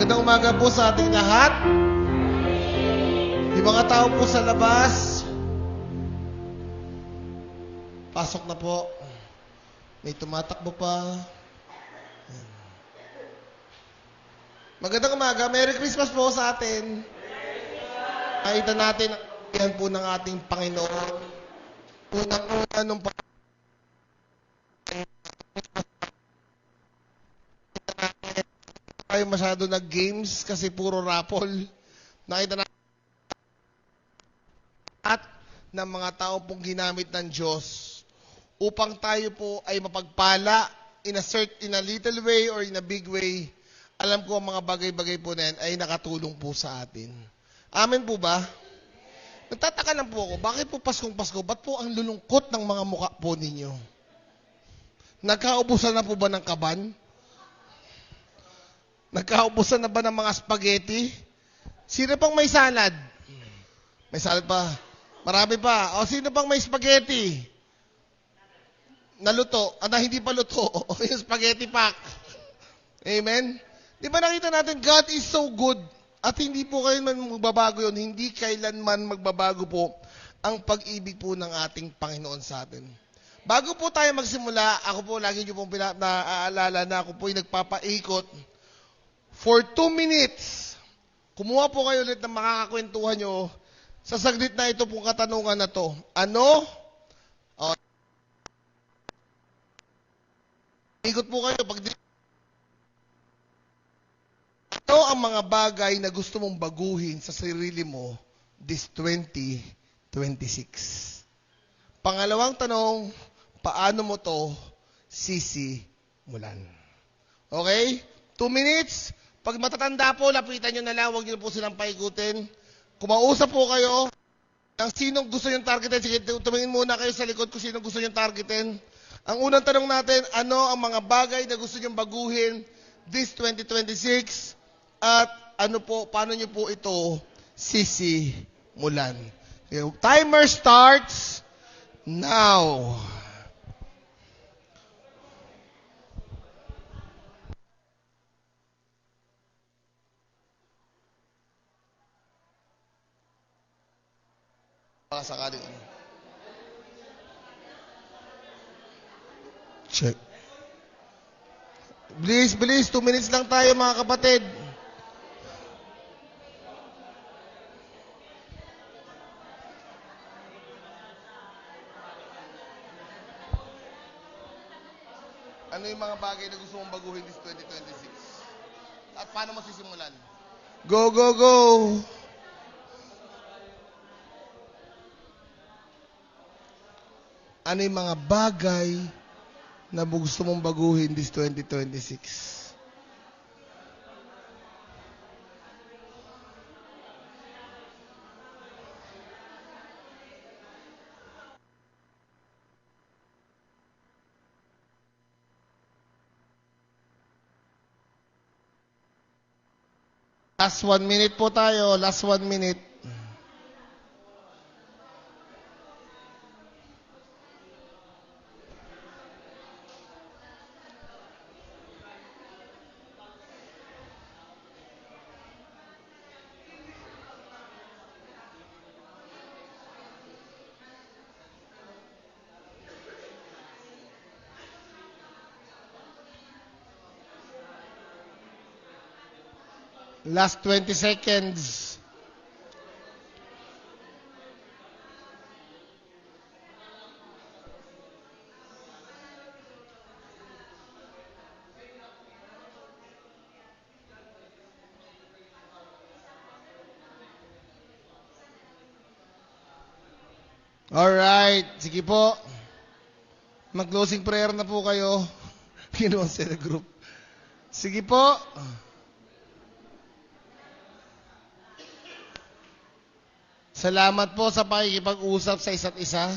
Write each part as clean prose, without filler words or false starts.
Magandang umaga po sa ating lahat. Yung mga tao po sa labas, pasok na po. May tumatakbo pa. Magandang umaga. Merry Christmas po sa atin. Nakita natin ang kapihan po ng ating Panginoon. Unang-una nung tayo masyado nag-games kasi puro raffle. Nakita natin at ng mga tao pong ginamit ng Diyos upang tayo po ay mapagpala in a little way or in a big way. Alam ko ang mga bagay-bagay po na yan ay nakatulong po sa atin. Amen po ba? Nagtataka lang po ako, bakit po Paskong-Pasko, ba't po ang lulungkot ng mga mukha po ninyo? Nagkaubusan na po ba ng kaban? Nagkaubusan na ba ng mga spaghetti? Sino pang may salad? May salad pa. Marami pa. O sino pang may spaghetti? Naluto. Hindi pa luto. O yung spaghetti pack. Amen? Di ba nakita natin, God is so good. At hindi po kailanman magbabago yun. Hindi kailanman magbabago po ang pag-ibig po ng ating Panginoon sa atin. Bago po tayo magsimula, ako po lagi nyo pong naaalala na ako po yung nagpapaikot. For 2 minutes, kumuha po kayo ulit ng makakakwentuhan nyo sa saglit na ito pong katanungan na to. Ano? Ikot po kayo. Ano ang mga bagay na gusto mong baguhin sa sarili mo this 2026? Pangalawang tanong, paano mo to sisimulan? Okay? 2 minutes. Pag matatanda po, lapitan nyo na lang. Huwag nyo po silang paikutin. Kumausap po kayo ng sinong gusto nyo targetin. Sige, tumingin muna kayo sa likod kung sinong gusto nyo targetin. Ang unang tanong natin, ano ang mga bagay na gusto nyo baguhin this 2026? At ano po, paano nyo po ito sisimulan? Okay, timer starts now. Baka sakaling ano. Check. Bilis, 2 minutes lang tayo mga kapatid. Ano yung mga bagay na gusto mong baguhin this 2026? At paano mo sisimulan? Go, go, go! Ano yung mga bagay na gusto mong baguhin this 2026? Last 1 minute po tayo. Last 1 minute. Last 20 seconds. Alright. Sige po. Mag-closing prayer na po kayo. Kinuha sa group. Sige po. Salamat po sa pakikipag-usap sa isa't isa.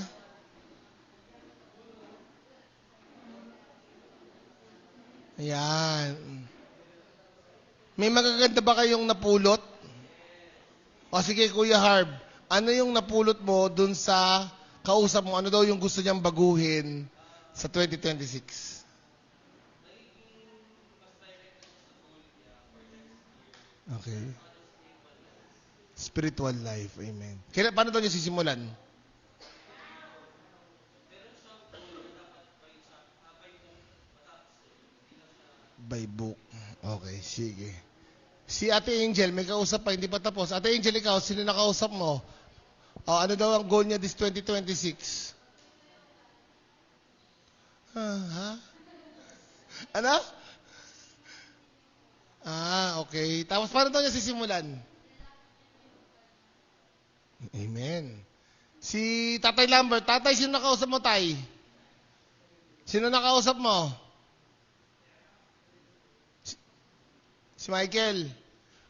Ayan. May magaganda ba kayong napulot? O sige, Kuya Harb, ano yung napulot mo dun sa kausap mo? Ano daw yung gusto niyang baguhin sa 2026? Okay. Spiritual life. Amen. Kailan, paano daw niya sisimulan? By book. Okay, sige. Si Ate Angel, may kausap pa, hindi pa tapos. Ate Angel, ikaw, sino nakausap mo? Ano daw ang goal niya this 2026? Ha? Ano? Okay. Tapos paano daw niya sisimulan? Amen. Si Tatay Lambert, Tatay, sino nakausap mo, Tay? Sino nakausap mo? Si Michael.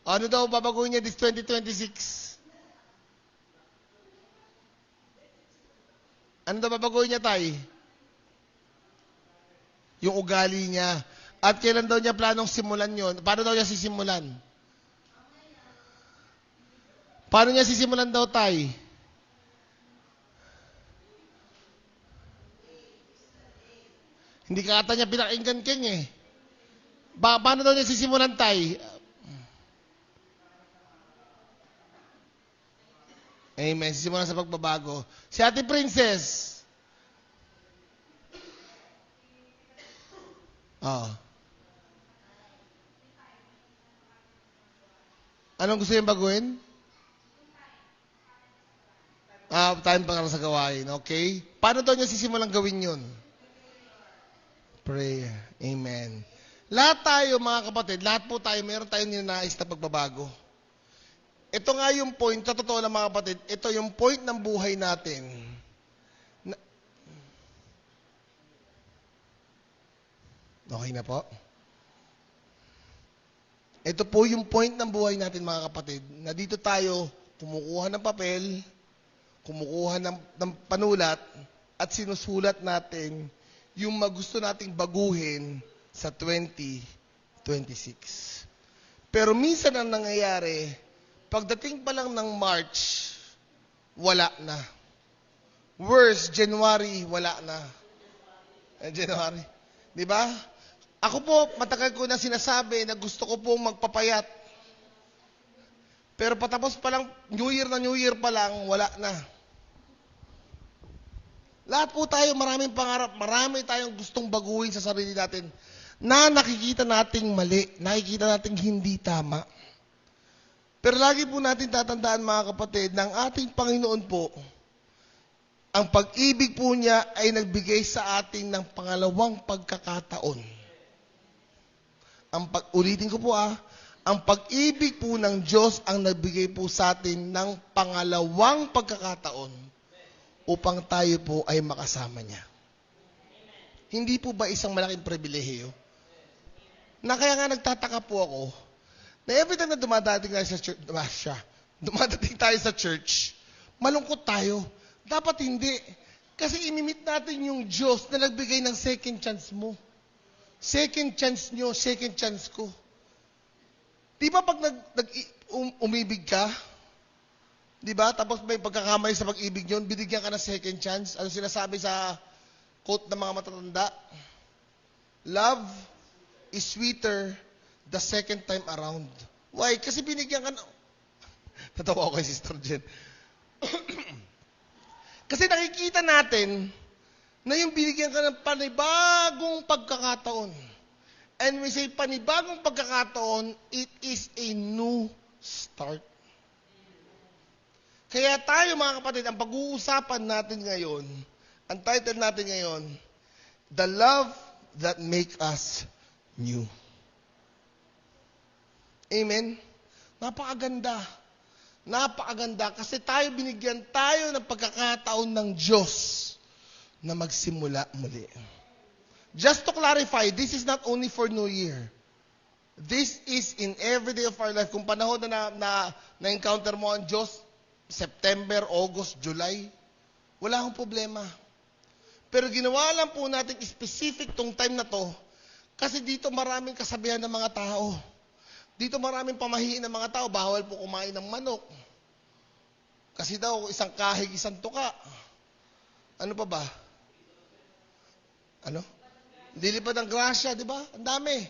Ano daw babaguhin niya this 2026? Ano daw babaguhin niya, Tay? Yung ugali niya. At kailan daw niya planong simulan yon? Paano daw niya sisimulan? Paano niya sisimulan daw, Tay? Hindi ka ata niya pinakinggan, King eh. Paano daw niya sisimulan, Tay? Amen. Sisimulan sa pagbabago. Si Ate Princess. Anong gusto niyang baguhin? Time para sa gawain. Okay? Paano daw niya sisimulan gawin yun? Prayer. Amen. Lahat tayo, mga kapatid, lahat po tayo, mayroon tayong ninanais na pagbabago. Ito nga yung point, sa totoo lang mga kapatid, ito yung point ng buhay natin. Okay na po? Ito po yung point ng buhay natin mga kapatid, na dito tayo kumukuha ng papel, kumukuha ng panulat, at sinusulat natin yung magusto nating baguhin sa 2026. Pero minsan ang nangyayari, pagdating pa lang ng March, wala na. Worse, January, wala na. January. Di ba? Ako po, matagal ko na sinasabi na gusto ko pong magpapayat. Pero patapos pa lang, New Year pa lang, wala na. Lahat po tayo, maraming pangarap, marami tayong gustong baguhin sa sarili natin na nakikita nating mali, nakikita nating hindi tama. Pero lagi po natin tatandaan mga kapatid, ng ating Panginoon po, ang pag-ibig po niya ay nagbigay sa atin ng pangalawang pagkakataon. Ulitin ko po ang pag-ibig po ng Diyos ang nagbigay po sa atin ng pangalawang pagkakataon upang tayo po ay makasama niya. Hindi po ba isang malaking pribilehiyo? Na kaya nga nagtataka po ako, na every time na dumadating tayo sa church, malungkot tayo. Dapat hindi. Kasi imimit natin yung Diyos na nagbigay ng second chance mo. Second chance nyo, second chance ko. Di ba pag umibig ka, di ba? Tapos may pagkakamali sa pag-ibig nyo, binigyan ka ng second chance. Ano sinasabi sa quote ng mga matatanda? Love is sweeter the second time around. Why? Kasi binigyan ka na... Natawa ako kay Sister Jen. Kasi nakikita natin na yung binigyan ka ng panibagong pagkakataon. And we say panibagong pagkakataon, it is a new start. Kaya tayo mga kapatid, ang pag-uusapan natin ngayon, ang title natin ngayon, The Love That Make Us New. Amen? Napakaganda. Napakaganda kasi binigyan tayo ng pagkakataon ng Diyos na magsimula muli. Just to clarify, this is not only for New Year. This is in every day of our life. Kung panahon na-encounter mo ang Diyos, September, August, July, wala akong problema. Pero ginawa lang po natin specific tong time na to kasi dito maraming kasabihan ng mga tao. Dito maraming pamahiin ng mga tao. Bawal po kumain ng manok. Kasi daw, isang kahig, isang tuka. Ano pa ba? Ano? Dilipad ng grasya, di ba? Ang dami.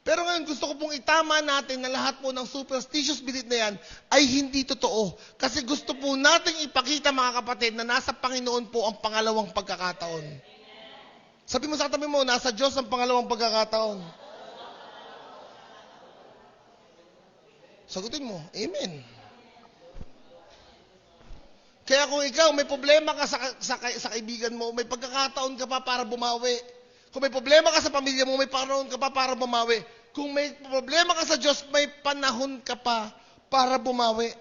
Pero ngayon, gusto ko pong itama natin na lahat po ng superstitious belief na yan ay hindi totoo. Kasi gusto po nating ipakita, mga kapatid, na nasa Panginoon po ang pangalawang pagkakataon. Sabi mo sa katabi mo, nasa Diyos ang pangalawang pagkakataon. Sagutin mo, Amen. Kaya kung ikaw may problema ka sa kaibigan mo, may pagkakataon ka pa para bumawi. Kung may problema ka sa pamilya mo, may panahon ka pa para bumawi. Kung may problema ka sa Diyos, may panahon ka pa para bumawi.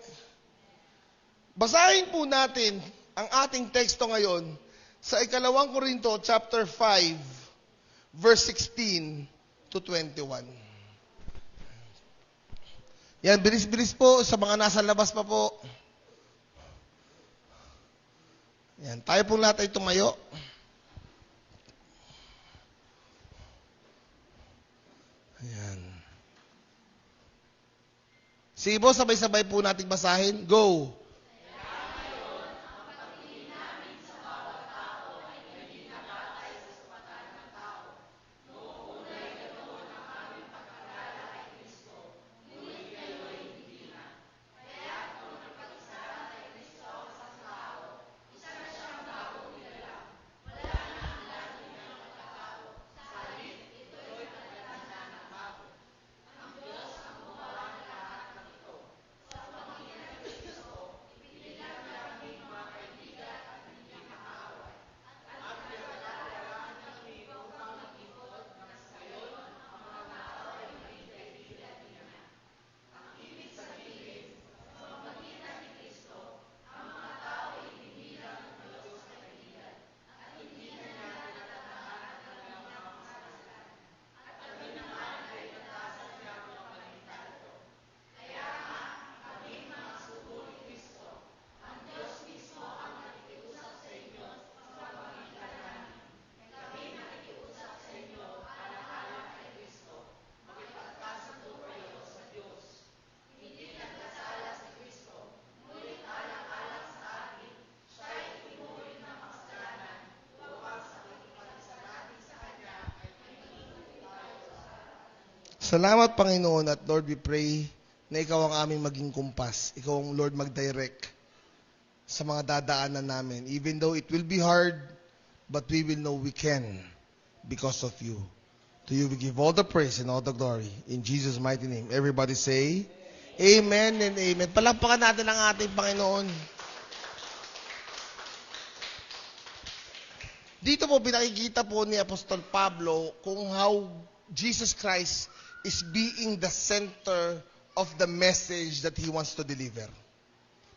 Basahin po natin ang ating teksto ngayon sa 2 Korinto chapter 5, verse 16 to 21. Yan, bilis-bilis po sa mga nasa labas pa po. Yan, tayo po lahat ay tumayo. Ayan. Sige po, sabay-sabay po nating basahin. Go! Salamat, Panginoon, at Lord, we pray na Ikaw ang aming maging kumpas. Ikaw ang, Lord, mag-direct sa mga dadaanan namin. Even though it will be hard, but we will know we can because of You. To You we give all the praise and all the glory. In Jesus' mighty name. Everybody say, Amen and Amen. Palakpakan natin ang ating Panginoon. Dito po pinakikita po ni Apostol Pablo kung how Jesus Christ is being the center of the message that He wants to deliver.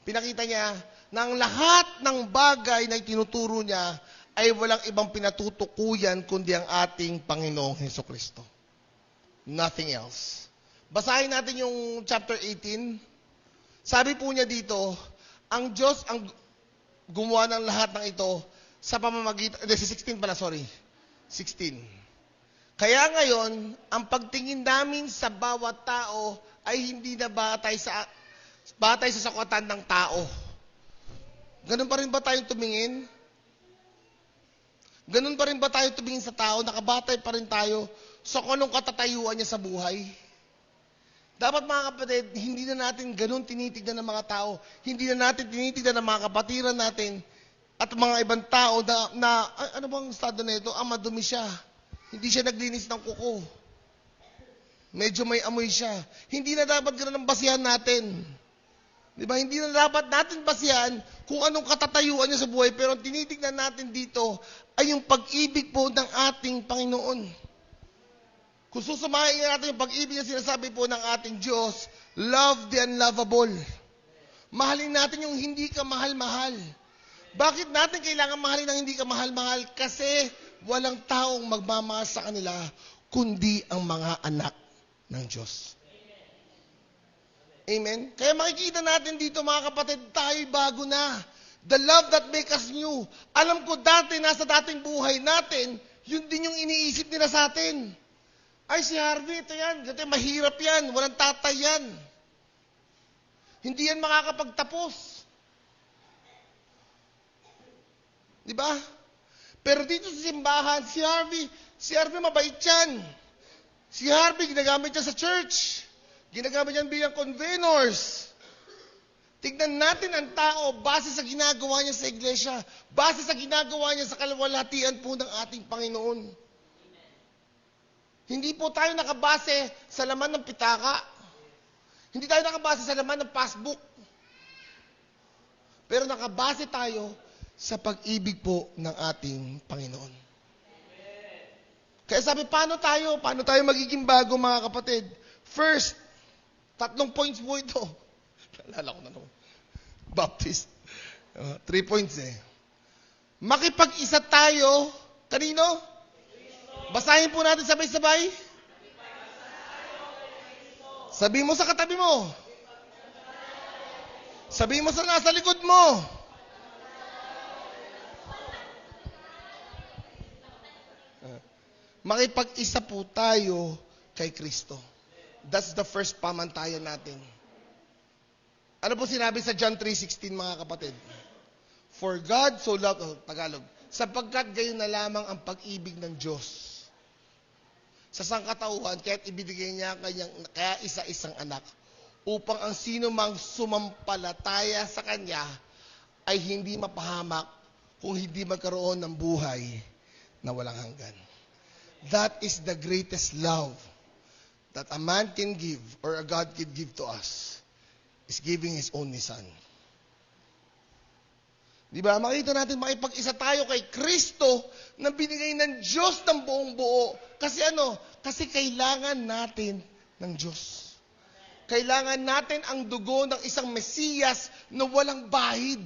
Pinakita niya na ang lahat ng bagay na itinuturo niya ay walang ibang pinatutukuyan kundi ang ating Panginoong Hesukristo. Nothing else. Basahin natin yung chapter 18. Sabi po niya dito, ang Diyos ang gumawa ng lahat ng ito sa pamamagitan, 16 pala, sorry. 16. Kaya ngayon, ang pagtingin namin sa bawat tao ay hindi na batay sa sakwatan ng tao. Ganun pa rin ba tayong tumingin? Ganun pa rin ba tayo tumingin sa tao? Nakabatay pa rin tayo sa kung anong katatayuan niya sa buhay? Dapat, mga kapatid, hindi na natin ganun tinitignan ng mga tao. Hindi na natin tinitignan ng mga kapatiran natin at mga ibang tao na ano bang estado na ito? Madumi siya. Hindi siya naglinis ng kuko. Medyo may amoy siya. Hindi na dapat ganun ang basihan natin. Di ba? Hindi na dapat natin basihan kung anong katatayuan niya sa buhay. Pero ang tinitignan natin dito ay yung pag-ibig po ng ating Panginoon. Kung susamahin natin yung pag-ibig na sinasabi po ng ating Diyos, love the unlovable. Mahalin natin yung hindi ka mahal-mahal. Bakit natin kailangan mahalin ang hindi ka mahal-mahal? Kasi walang taong magmamahal sa kanila, kundi ang mga anak ng Diyos. Amen? Kaya makikita natin dito, mga kapatid, tayo bago na. The love that makes us new. Alam ko dati, nasa dating buhay natin, yun din yung iniisip nila sa atin. Ay, si Harvey, ito yan. Ganito, mahirap yan. Walang tatay yan. Hindi yan makakapagtapos. Di ba? Pero dito sa simbahan, si Harvey mabait yan. Si Harvey, ginagamit niya sa church. Ginagamit niya bilang convenors. Tignan natin ang tao base sa ginagawa niya sa iglesia, base sa ginagawa niya sa kalwalhatian po ng ating Panginoon. Hindi po tayo nakabase sa laman ng pitaka. Hindi tayo nakabase sa laman ng passbook. Pero nakabase tayo sa pag-ibig po ng ating Panginoon. Kaya sabi, paano tayo magiging bago, mga kapatid? First, 3 points po ito. Naalala ko na ito. Baptist. 3 points eh. Makipag-isa tayo. Kanino? Basahin po natin sabay-sabay. Sabi mo sa katabi mo. Sabi mo sa nasa likod mo. Makipag-isa po tayo kay Kristo. That's the first pamantayan natin. Ano po sinabi sa John 3:16, mga kapatid? For God so loved, Tagalog, sapagkat gayon na lamang ang pag-ibig ng Diyos sa sangkatauhan, kaya't ibinigay niya kaya isa-isang anak, upang ang sino mang sumampalataya sa Kanya ay hindi mapahamak kung hindi magkaroon ng buhay na walang hanggan. That is the greatest love that a man can give or a God can give to us, is giving His only Son. Di ba? Makita natin, makipag-isa tayo kay Kristo na binigay ng Diyos ng buong buo. Kasi ano? Kasi kailangan natin ng Diyos. Kailangan natin ang dugo ng isang Mesiyas na walang bahid.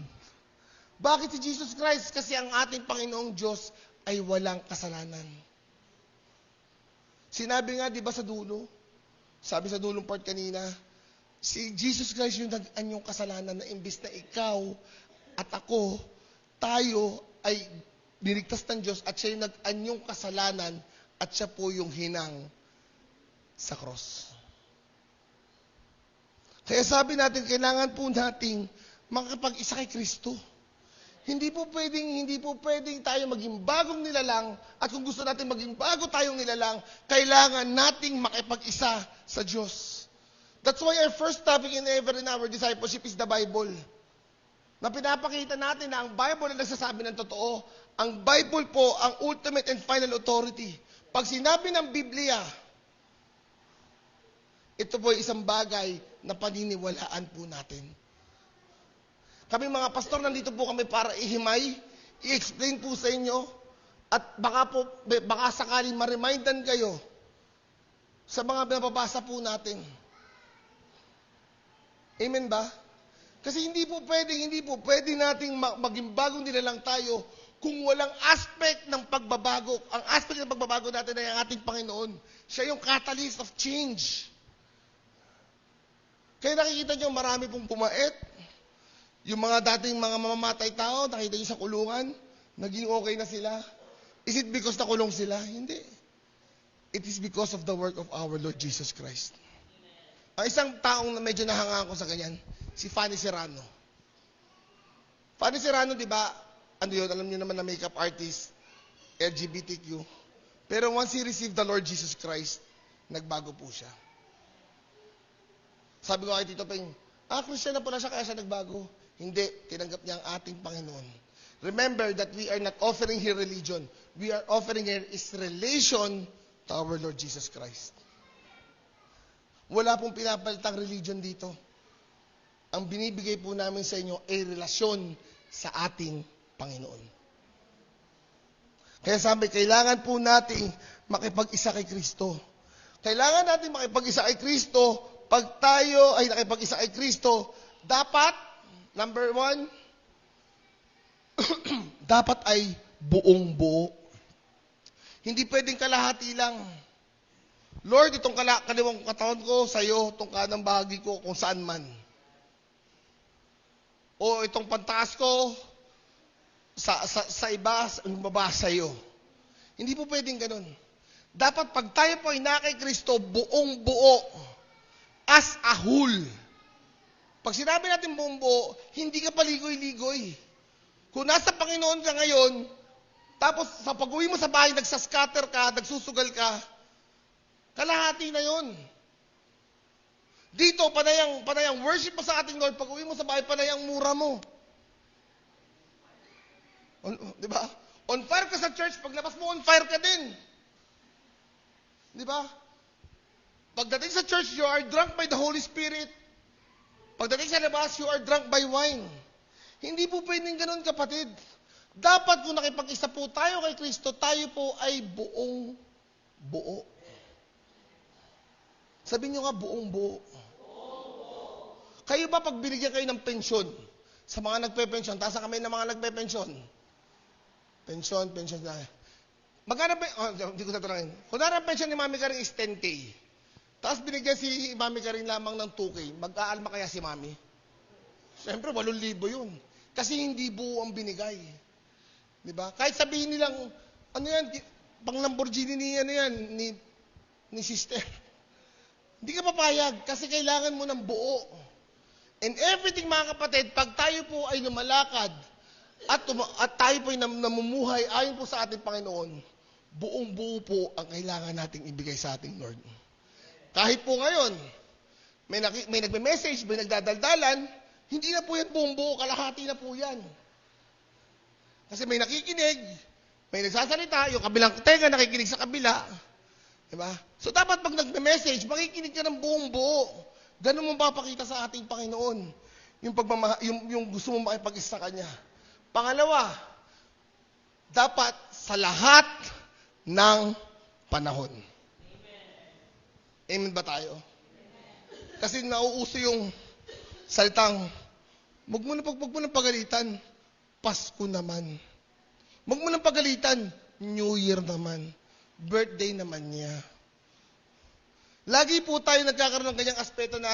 Bakit si Jesus Christ? Kasi ang ating Panginoong Diyos ay walang kasalanan. Sinabi nga, di ba sa dulo? Sabi sa dulong part kanina, si Jesus Christ yung nag-anyong kasalanan na imbis na ikaw at ako, tayo ay niligtas ng Diyos at siya yung nag-anyong kasalanan at siya po yung hinang sa cross. Kaya sabi natin, kailangan po nating makapag-isa kay Kristo. Hindi po pwedeng tayo maging bagong nilalang at kung gusto natin maging bago tayong nilalang, kailangan nating makipag-isa sa Diyos. That's why our first topic in our discipleship is the Bible. Na pinapakita natin na ang Bible na nagsasabi ng totoo, ang Bible po ang ultimate and final authority. Pag sinabi ng Biblia, ito po ay isang bagay na paniniwalaan po natin. Kami mga pastor, nandito po kami para ihimay, i-explain po sa inyo, at baka sakaling ma-remindan kayo sa mga nababasa po natin. Amen ba? Kasi hindi po pwede nating maging bagong nilalang tayo kung walang aspect ng pagbabago. Ang aspect ng pagbabago natin ay ang ating Panginoon. Siya yung catalyst of change. Kaya nakikita nyo, marami pong pumait. Yung mga dating mga mamamatay tao, nakita nyo sa kulungan, naging okay na sila. Is it because nakulong sila? Hindi. It is because of the work of our Lord Jesus Christ. Ang isang taong na medyo nahanga ako sa ganyan, si Fanny Serrano. Fanny Serrano, di ba, ano yun, alam niyo naman na makeup artist, LGBTQ. Pero once he received the Lord Jesus Christ, nagbago po siya. Sabi ko kay Tito Peng, Christian na pala siya kaya siya nagbago. Hindi, tinanggap niya ang ating Panginoon. Remember that we are not offering here religion. We are offering here is relation to our Lord Jesus Christ. Wala pong pinapalitang religion dito. Ang binibigay po namin sa inyo ay relasyon sa ating Panginoon. Kaya sabi, kailangan po nating makipag-isa kay Kristo. Kailangan natin makipag-isa kay Kristo. Pag tayo ay nakipag-isa kay Kristo, dapat, number 1, dapat ay buong buo. Hindi pwedeng kalahati lang. Lord, itong kaliwang katawan ko sa iyo, itong kanang bahagi ko kung saan man. O itong pantaas ko sa iba, ang baba sa iyo. Hindi po pwedeng ganun. Dapat pag tayo po ay nakay Kristo, buong buo. As a whole. Pag sinabi natin buong buo, hindi ka paligoy-ligoy. Kung nasa Panginoon ka ngayon, tapos sa pag-uwi mo sa bahay, nagsascatter ka, nagsusugal ka, Kalahati na yon. Dito, panayang worship mo sa ating Lord. Pag uwi mo sa bahay, panayang mura mo. Di ba? On fire ka sa church, paglabas mo, on fire ka din. Di ba? Pagdating sa church, you are drunk by the Holy Spirit. Pagdating sa labas, you are drunk by wine. Hindi po pwedeng ganun, kapatid. Dapat kung nakipag-isa po tayo kay Kristo, tayo po ay buong buo. Sabihin nyo nga, buong buo. Kayo ba pag binigyan kayo ng pensyon, sa mga nagpe-pensyon, taas ang kamay ng mga nagpe-pensyon. Pensyon na. Magkano ba, hindi ko tatanungin. Kung ang pensyon ni Mami Karing is 10K, tapos binigyan si Mami Karing lamang ng 2K, mag-aalma kaya si Mami? Siyempre, 8,000 yun. Kasi hindi buo ang binigay. Di ba? Kahit sabihin nilang, ano yan, pang Lamborghini ni sister. Hindi ka papayag kasi kailangan mo ng buo. And everything, mga kapatid, pag tayo po ay lumalakad at tayo po ay namumuhay ayon po sa ating Panginoon, buong buo po ang kailangan nating ibigay sa ating Lord. Kahit po ngayon, may nagme-message, may nagdadaldalan, hindi na po yan buong buo, kalahati na po yan. Kasi may nakikinig, may nagsasalita, yung kabilang tenga nakikinig sa kabila. Diba? So dapat pag nagme-message, makikinig ka ng buong buo. Ganun mo papakita sa ating Panginoon. Yung gusto mo makipag-isa sa Kanya. Pangalawa, dapat sa lahat ng panahon. Amen ba tayo? Kasi nauuso yung salitang, wag mo nang pagalitan, Pasko naman. Wag mo nang pagalitan, New Year naman. Birthday naman niya. Lagi po tayo nagkakaroon ng ganyang aspeto na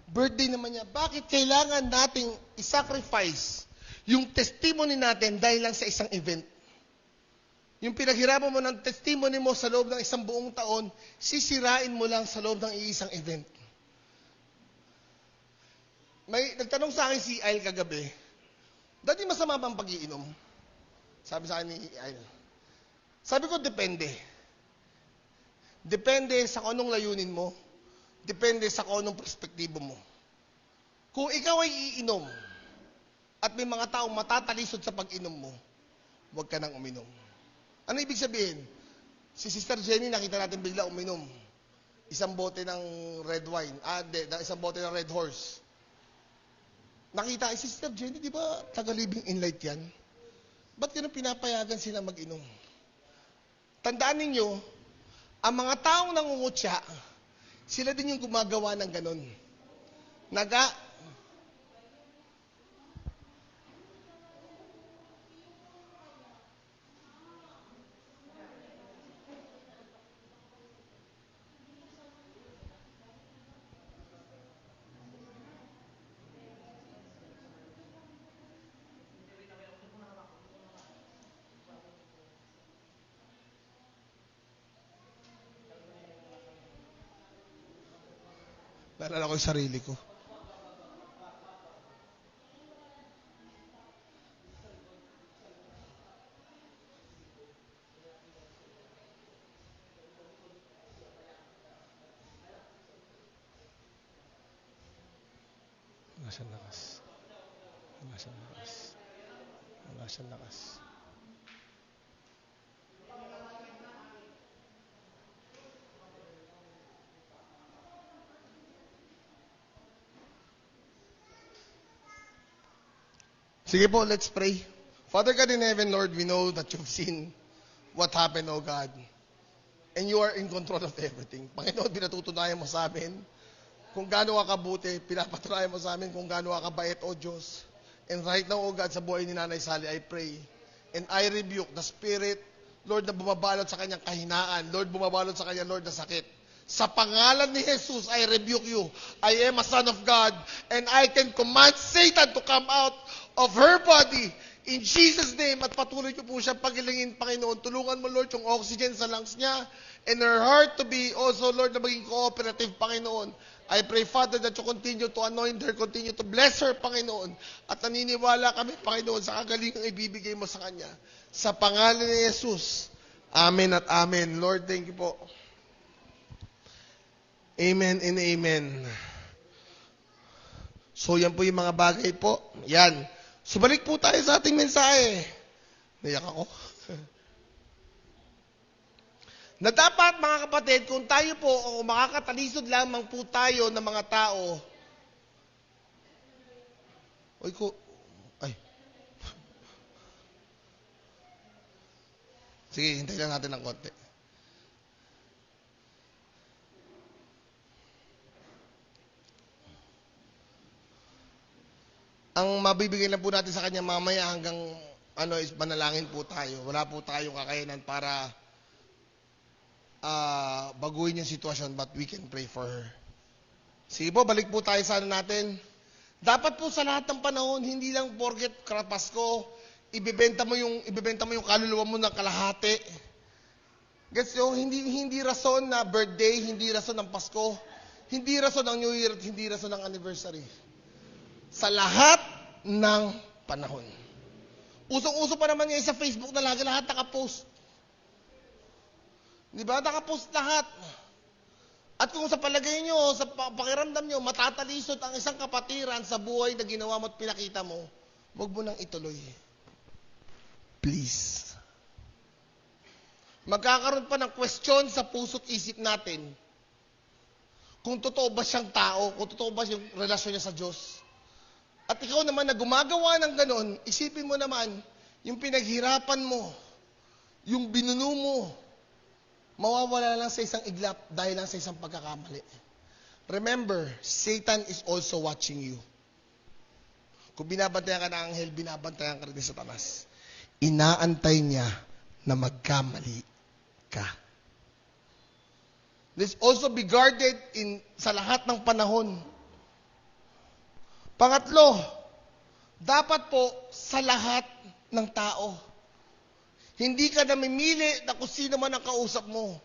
birthday naman niya. Bakit kailangan nating isacrifice yung testimony natin dahil lang sa isang event? Yung pinaghirapan mo ng testimony mo sa loob ng isang buong taon, sisirain mo lang sa loob ng iisang event. May nagtanong sa akin si Ail kagabi, Daddy, masama ba ang pag-iinom? Sabi sa akin ni Ail. Sabi ko, depende. Depende sa kung anong layunin mo. Depende sa kung anong perspektibo mo. Kung ikaw ay iinom at may mga taong matatalisod sa pag-inom mo, huwag ka nang uminom. Ano ibig sabihin? Si Sister Jenny, nakita natin bigla uminom. Isang bote ng red wine. Isang bote ng Red Horse. Nakita, si Sister Jenny, di ba taga-Living in Light yan? Ba't ganun pinapayagan sila mag-inom? Tandaan ninyo, ang mga taong nangungutya, sila din yung gumagawa ng ganun. Naalala ko yung sarili ko. Wala siyang lakas. Wala siyang lakas. Wala siyang lakas. Sige po, let's pray. Father God in heaven, Lord, we know that you've seen what happened, O God. And you are in control of everything. Panginoon, pinatutunayan mo sa amin kung gaano ka kabuti, pinapatunayan mo sa amin kung gaano ka kabait, O Diyos. And right now, O God, sa buhay ni Nanay Sally, I pray. And I rebuke the spirit, Lord, na bumabalot sa kanyang kahinaan. Lord, bumabalot sa kanya, Lord, na sakit. Sa pangalan ni Jesus, I rebuke you. I am a son of God, and I can command Satan to come out of her body in Jesus' name. At patuloy ko po siya pagilingin, Panginoon. Tulungan mo, Lord, yung oxygen sa lungs niya and her heart to be also, Lord, na maging cooperative, Panginoon. I pray, Father, that you continue to anoint her, continue to bless her, Panginoon. At naniniwala kami, Panginoon, sa kagalingang ibibigay mo sa kanya. Sa pangalan ni Jesus. Amen at amen. Lord, thank you po. Amen and amen. So yan po yung mga bagay po. Yan. So balik po tayo sa ating mensahe. Naiyak ako. Na dapat mga kapatid, kung tayo po o makakatalisod lamang po tayo ng mga tao. Sige, hintayin lang natin ng konti. Ang mabibigay na po natin sa kanya mamaya hanggang is manalangin po tayo. Wala po tayong kakayanan para baguhin yung sitwasyon, but we can pray for her. Sige po, balik po tayo sa natin. Dapat po sa lahat ng panahon, hindi lang porket Pasko, ibebenta mo yung kaluluwa mo ng kalahati. Gets nyo? Hindi rason na birthday, hindi rason ng Pasko, hindi rason ng New Year, hindi rason ng anniversary. Sa lahat ng panahon. Usong-uso pa naman ngayon sa Facebook na lagi lahat nakapost. Di ba? Nakapost lahat. At kung sa palagay nyo, sa pakiramdam nyo, matatalisod ang isang kapatiran sa buhay na ginawa mo at pinakita mo, huwag mo nang ituloy. Please. Magkakaroon pa ng question sa puso't isip natin kung totoo ba siyang tao, kung totoo ba yung relasyon niya sa Diyos. At ikaw naman na gumagawa ng ganon, isipin mo naman, yung pinaghirapan mo, yung binuno mo, mawawala lang sa isang iglap dahil lang sa isang pagkakamali. Remember, Satan is also watching you. Kung binabantayan ka ng anghel, binabantayan ka rin ni Satanas. Inaantay niya na magkamali ka. This also be guarded sa lahat ng panahon. Pangatlo, dapat po sa lahat ng tao. Hindi ka namimili na kung sino man ang kausap mo.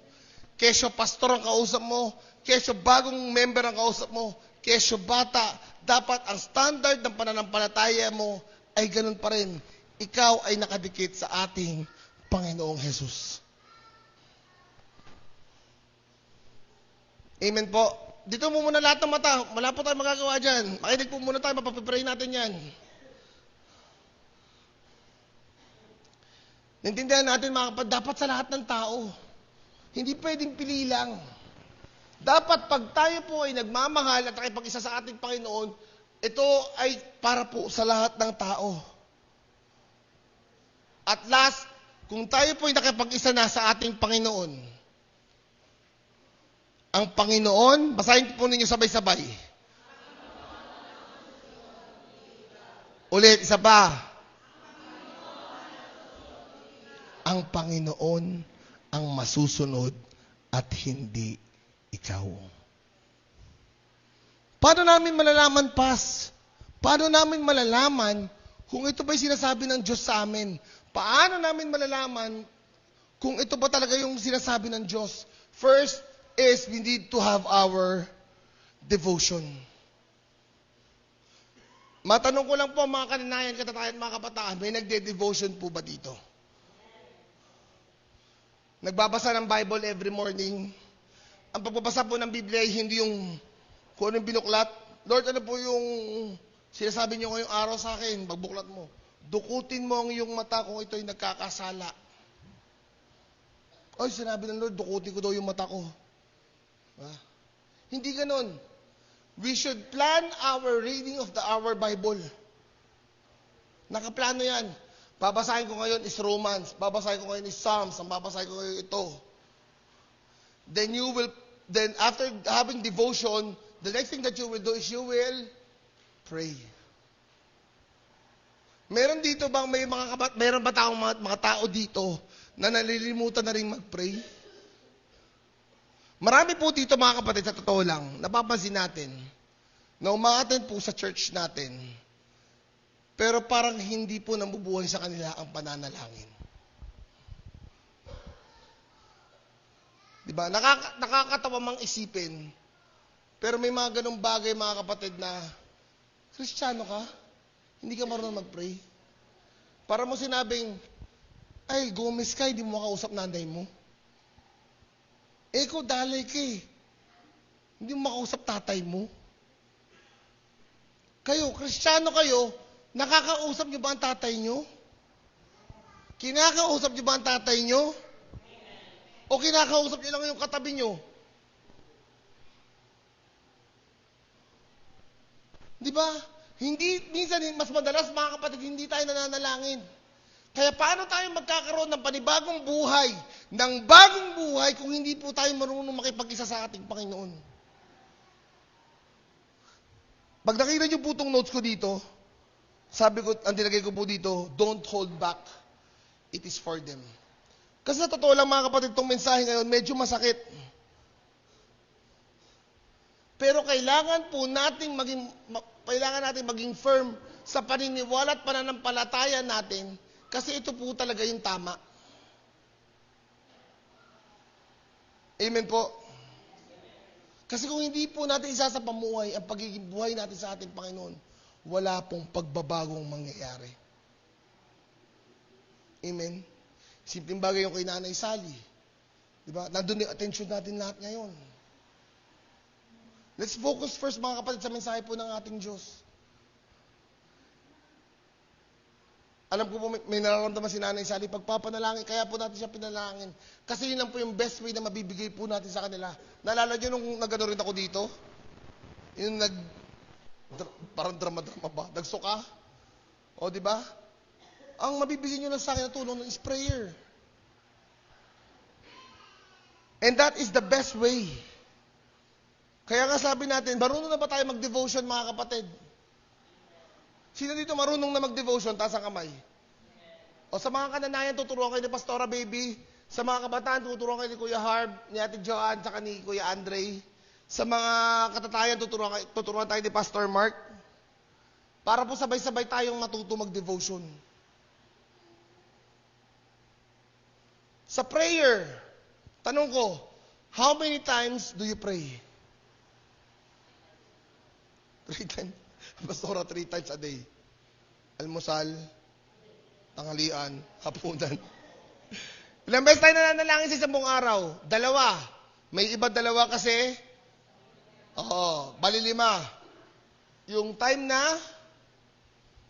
Kesyo pastor ang kausap mo, kesyo bagong member ang kausap mo, kesyo bata. Dapat ang standard ng pananampalataya mo ay ganun pa rin. Ikaw ay nakadikit sa ating Panginoong Jesus. Amen po. Dito mo muna lahat ng mata. Wala po tayong magagawa dyan. Makinig po muna tayo, mapapipray natin yan. Naintindihan natin mga kapatid, dapat sa lahat ng tao. Hindi pwedeng pili lang. Dapat pag tayo po ay nagmamahal at nakipag-isa sa ating Panginoon, ito ay para po sa lahat ng tao. At last, kung tayo po ay nakipag-isa na sa ating Panginoon, ang Panginoon, basahin po ninyo sabay-sabay. Ulit, isa pa. Ang Panginoon ang masusunod at hindi ikaw. Paano namin malalaman, Pas? Paano namin malalaman kung ito ba'y sinasabi ng Diyos sa amin? Paano namin malalaman kung ito ba talaga yung sinasabi ng Diyos? First is we need to have our devotion. Matanong ko lang po mga kaninayan, katatayan, mga kabataan, may nagde-devotion po ba dito? Nagbabasa ng Bible every morning. Ang pagbabasa po ng Biblia ay hindi yung kung anong binuklat. Lord, ano po yung sinasabi niyo ngayong araw sa akin? Pagbuklat mo. Dukutin mo ang iyong mata kung ito'y nagkakasala. Ay, sinabi ng Lord, dukutin ko daw yung mata ko. Hindi ganon. We should plan our reading of our Bible. Nakaplano yan. Babasahin ko ngayon is Romans. Babasahin ko ngayon is Psalms. Ang babasahin ko ngayon ito. Then after having devotion, the next thing that you will do is you will pray. Meron dito bang meron ba taong mga tao dito na nalilimutan na rin mag-pray? Marami po dito mga kapatid, sa totoo lang, napapansin natin na umaattend po sa church natin, pero parang hindi po nabubuhay sa kanila ang pananalangin. Diba? Nakakatawa mang isipin, pero may mga ganong bagay mga kapatid na, Kristiyano ka? Hindi ka marunong mag-pray? Para mo sinabing, ay, Gomez ka, hindi mo makausap nanay mo. Ikaw, dalay ka eh. Hindi mo makausap tatay mo. Kayo, Kristiyano kayo, nakakausap niyo ba ang tatay niyo? Kinakausap niyo ba ang tatay niyo? O kinakausap niyo lang yung katabi niyo? Di ba? Minsan, mas madalas mga kapatid, hindi tayo nananalangin. Kaya paano tayo magkakaroon ng panibagong buhay, ng bagong buhay, kung hindi po tayo marunong makipag-isa sa ating Panginoon? Pag nakita niyo po itong notes ko dito, sabi ko, ang nilagay ko po dito, don't hold back. It is for them. Kasi sa totoo lang mga kapatid, itong mensahe ngayon, medyo masakit. Pero kailangan natin maging firm sa paniniwala at pananampalataya natin kasi ito po talaga yung tama. Amen po. Kasi kung hindi po natin isa sa pamuhay ang pagiging buhay natin sa ating Panginoon, wala pong pagbabagong mangyayari. Amen? Simpleng bagay yung kay Nanay Sally. Diba? Nandun yung attention natin lahat ngayon. Let's focus first mga kapatid sa mensahe po ng ating Diyos. Alam ko po may nararamdaman si Nanay Sally, pagpapanalangin, kaya po natin siya pinalangin. Kasi yun lang po yung best way na mabibigay po natin sa kanila. Naalala nyo nung nagano rin ako dito? Yung parang drama-drama ba? Nagsuka? O, di ba? Ang mabibigay nyo lang sa akin na tulong is prayer. And that is the best way. Kaya nga sabi natin, marunong na ba tayo mag-devotion mga kapatid? Sino dito marunong na mag-devotion? Taas ang kamay. O sa mga kananayan, tuturuan kayo ni Pastora Baby. Sa mga kabataan, tuturuan kayo ni Kuya Harb, ni Ate Joanne, saka ni Kuya Andre. Sa mga katatayan, tuturuan tayo ni Pastor Mark. Para po sabay-sabay tayong matuto mag-devotion. Sa prayer, tanong ko, how many times do you pray? 3 times. Pastora, 3 times a day. Almusal, tanghalian, hapunan. Ilang beses tayo nananalangin sa isang buong araw? 2. May iba 2 kasi? Oo, bali 5. Yung time na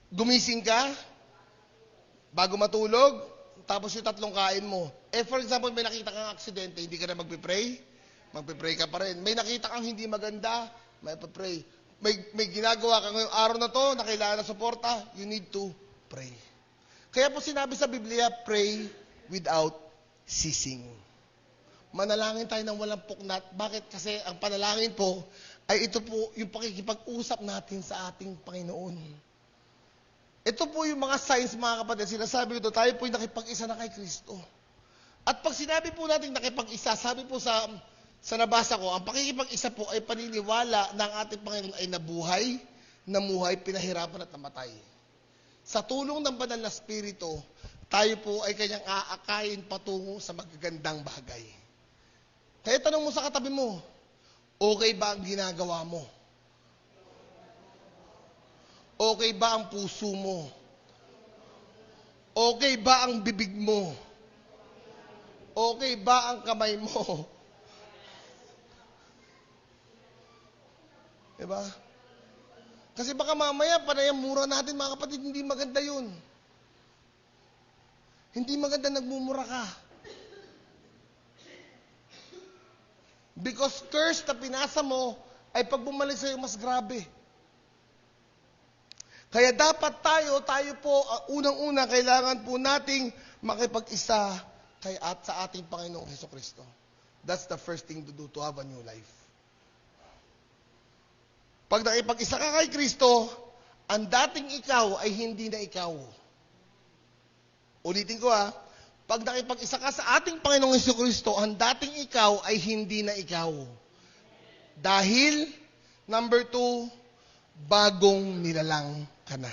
gumising ka, bago matulog, tapos yung 3 kain mo. For example, may nakita kang aksidente, hindi ka na magpipray? Magpipray ka pa rin. May nakita kang hindi maganda, may papray. May ginagawa ka ngayong araw na to, na kailangan na suporta, you need to pray. Kaya po sinabi sa Biblia, pray without ceasing. Manalangin tayo ng walang puknat. Bakit? Kasi ang panalangin po, ay ito po yung pakikipag-usap natin sa ating Panginoon. Ito po yung mga signs, mga kapatid. Sinasabi ko, tayo po yung nakipag-isa na kay Kristo. At pag sinabi po natin nakipag-isa, sabi po sa nabasa ko, ang pakikipag-isa po ay paniniwala na ang ating Panginoon ay namuhay, pinahirapan at namatay. Sa tulong ng banal na Espiritu, tayo po ay kanyang aakayin patungo sa magagandang bagay. Kaya tanong mo sa katabi mo, okay ba ang ginagawa mo? Okay ba ang puso mo? Okay ba ang bibig mo? Okay ba ang kamay mo? Diba? Kasi baka mamaya, panayang mura natin mga kapatid, hindi maganda yun. Hindi maganda nagmumura ka. Because curse na pinasa mo, ay pag bumalik sa'yo, mas grabe. Kaya dapat tayo po, unang-una, kailangan po nating makipag-isa sa ating Panginoong Jesucristo. That's the first thing to do to have a new life. Pag nakipag-isa ka kay Kristo, ang dating ikaw ay hindi na ikaw. Ulitin ko pag nakipag-isa ka sa ating Panginoong Jesucristo, ang dating ikaw ay hindi na ikaw. Dahil, number 2, bagong nilalang ka na.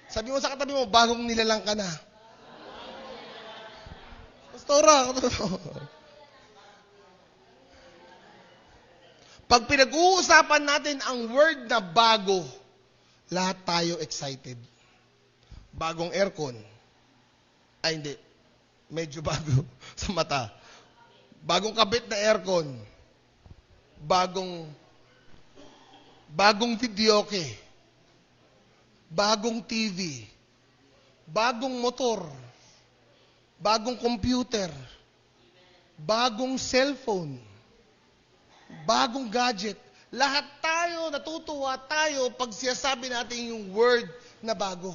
Sabi mo sa katabi mo, bagong nilalang ka na. Pastora, pag pinag-uusapan natin ang word na bago, lahat tayo excited. Bagong aircon. Ay, hindi. Medyo bago sa mata. Bagong kabit na aircon. bagong videoke, bagong TV, bagong motor, bagong computer, bagong cellphone, bagong gadget. Lahat tayo, natutuwa tayo pag sinasabi natin yung word na bago.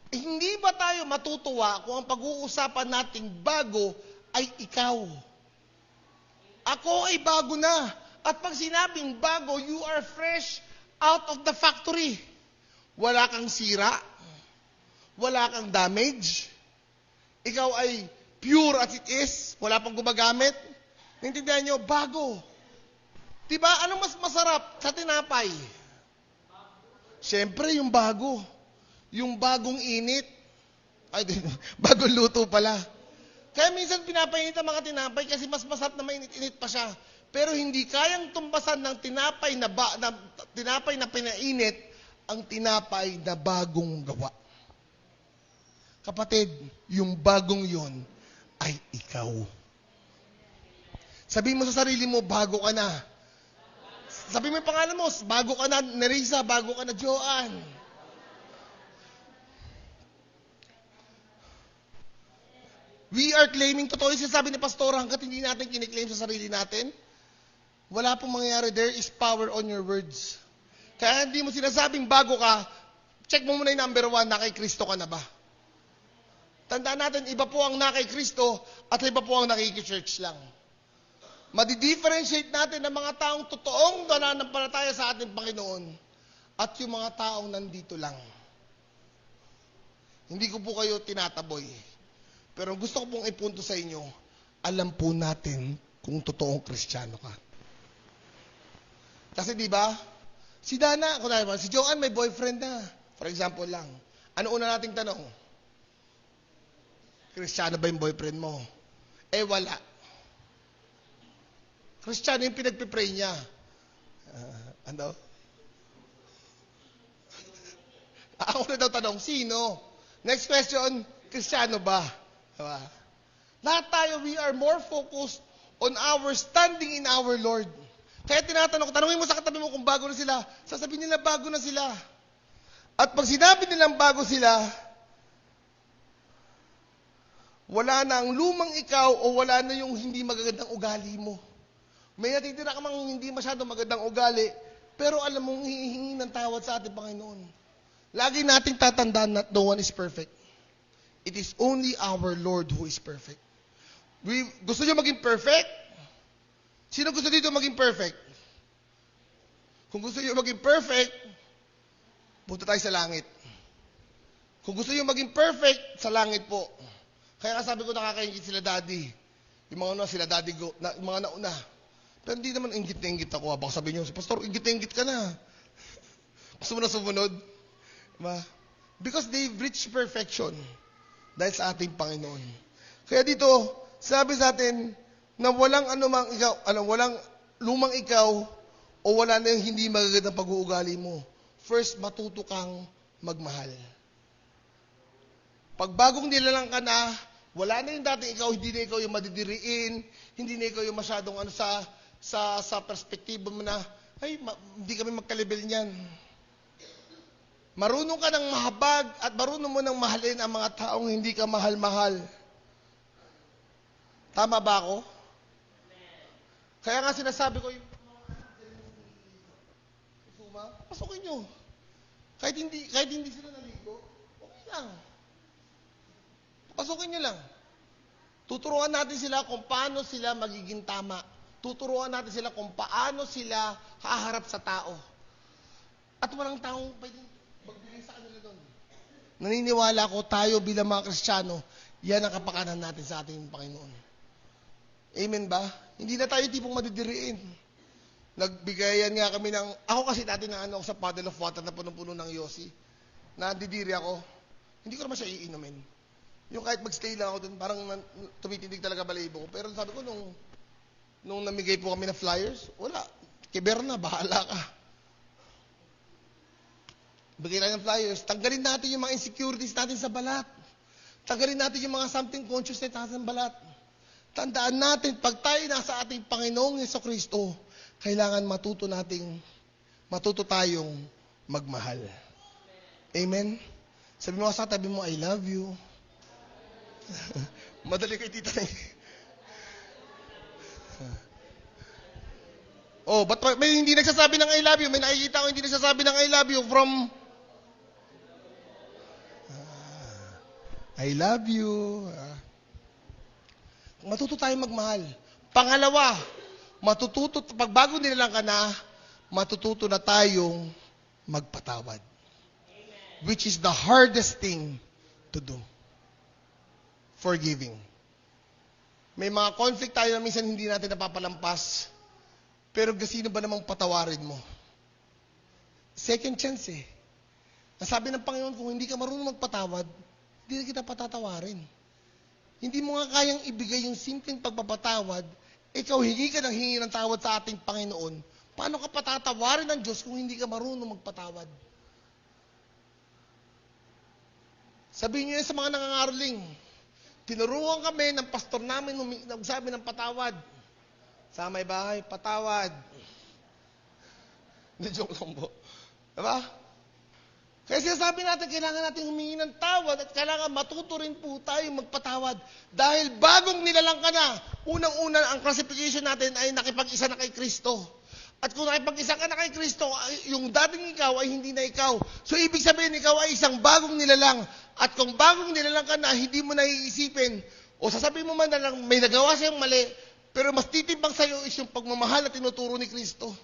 Hindi ba tayo matutuwa kung ang pag-uusapan nating bago ay ikaw? Ako ay bago na. At pag sinabing bago, you are fresh out of the factory. Wala kang sira. Wala kang damage. Ikaw ay pure as it is. Wala pang gumagamit. Naintindihan nyo? Bago. Diba? Anong mas masarap sa tinapay? Siyempre, yung bago. Yung bagong init. Ay, bagong luto pala. Kaya minsan pinapainit ang mga tinapay kasi mas masarap na mainit-init pa siya. Pero hindi kayang tumbasan ng tinapay na pinainit ang tinapay na bagong gawa. Kapatid, yung bagong yon ay ikaw. Sabihin mo sa sarili mo, bago ka na. Sabihin mo yung pangalan mo, bago ka na Nerissa, bago ka na Joanne. We are claiming, totoo yung sinasabi ni Pastor, hanggat hindi natin kiniklaim sa sarili natin, wala pong mangyayari. There is power on your words. Kaya hindi mo sinasabing bago ka, check mo muna yung number 1, na kay Kristo ka na ba? Tandaan natin, iba po ang na kay Kristo at iba po ang nakiki-church lang. Madi-differentiate natin ang mga taong totoong nananampalataya sa ating Panginoon at yung mga taong nandito lang. Hindi ko po kayo tinataboy. Pero gusto ko pong ipunto sa inyo, alam po natin kung totoong Kristiyano ka. Kasi di ba, si Dana, si Joanne may boyfriend na. For example lang. Ano una nating tanong? Kristiyano ba yung boyfriend mo? Eh wala. Kristiyano yung pinagpipray niya. Ano? Ako na daw tanong, sino? Next question, Kristiyano ba? Diba? Lahat tayo, we are more focused on our standing in our Lord. Kaya tanungin mo sa katabi mo kung bago na sila. Sasabihin nila bago na sila. At pag sinabi nilang bago sila, wala na ang lumang ikaw o wala na yung hindi magagandang ugali mo. May natitira ka mang hindi masyadong magandang ugali, pero alam mong hihingi ng tawad sa ating Panginoon. Lagi nating tatandaan na no one is perfect. It is only our Lord who is perfect. Gusto nyo maging perfect? Sino gusto dito maging perfect? Kung gusto nyo maging perfect, punta tayo sa langit. Kung gusto nyo maging perfect, sa langit po. Kaya sabi ko nakakaingit sila daddy. Yung mga sila daddy go, yung mga nauna. Pero hindi naman ingit na ingit ako. Baka sabihin nyo, Pastor, ingit na ingit ka na. Gusto mo na sumunod? Diba? Because they've reached perfection. Dahil sa ating Panginoon. Kaya dito, sabi sa atin, na walang anumang ikaw, walang lumang ikaw, o wala na yung hindi magagandang pag-uugali mo. First, matuto kang magmahal. Pag bagong nilalang ka na, wala na yung dating ikaw, hindi na ikaw yung madidiriin, hindi na ikaw yung masyadong sa perspektibo mo na, hindi kami magkalibel niyan. Marunong ka ng mahabag at marunong mo ng mahalin ang mga taong hindi ka mahal-mahal. Tama ba ako? Kaya nga sinasabi ko yung pasukin nyo. Kahit hindi sila naligo, okay lang. Pasukin nyo lang. Tuturuan natin sila kung paano sila magiging tama. Tuturuan natin sila kung paano sila haharap sa tao. At walang taong pwedeng magbigay sa kanila doon. Naniniwala ko tayo bilang mga Kristiyano, yan ang kapakanan natin sa ating Panginoon. Amen ba? Hindi na tayo tipong madidiriin. Nagbigayan nga kami ng, ako kasi dati na ako sa paddle of water na punong-puno ng Yossi. Nadidiri ako. Hindi ko naman siya iinumin. Yung kahit magstay lang ako dun, parang tumitindig talaga balahibo ko. Pero sabi ko, nung namigay po kami ng flyers, wala. Kay Berna, bahala ka. Bigay tayo ng flyers. Tanggalin natin yung mga insecurities natin sa balat. Tanggalin natin yung mga something consciousness natin sa balat. Tandaan natin, pag tayo nasa ating Panginoong Jesucristo, kailangan matuto tayong magmahal. Amen? Sabi mo sa tabi mo, I love you. Madali kay tita. Oh, but may hindi nagsasabi ng I love you? May nakikita ko hindi nagsasabi ng I love you from I love you. Matuto tayong magmahal. Pangalawa, pag bago nilalang ka na, matututo na tayong magpatawad. Which is the hardest thing to do. Forgiving. May mga conflict tayo na minsan hindi natin napapalampas. Pero sino ba namang patawarin mo? Second chance eh. Nasabi ng Panginoon, kung hindi ka marunong magpatawad, hindi na kita patatawarin. Hindi mo nga kayang ibigay yung simpleng pagpapatawad, ikaw hingi ka ng hingi ng tawad sa ating Panginoon. Paano ka patatawarin ng Diyos kung hindi ka marunong magpatawad? Sabihin niyo yan sa mga nangangaroling. Tinuruan kami ng pastor namin nagsabi ng patawad. Sa may bahay, patawad. Hindi, joke lang po. Diba? Kaya sinasabi natin, kailangan natin humingi ng tawad at kailangan matuto rin po tayo magpatawad. Dahil bagong nilalang ka na, unang-una ang classification natin ay nakipag-isa na kay Kristo. At kung nakipag-isa ka na kay Kristo, yung dating ikaw ay hindi na ikaw. So ibig sabihin, ikaw ay isang bagong nilalang. At kung bagong nilalang ka na, hindi mo naiisipin, o sasabihin mo man na lang, may nagawa siyang mali, pero mas titimbang sa'yo is yung pagmamahal na tinuturo ni Kristo.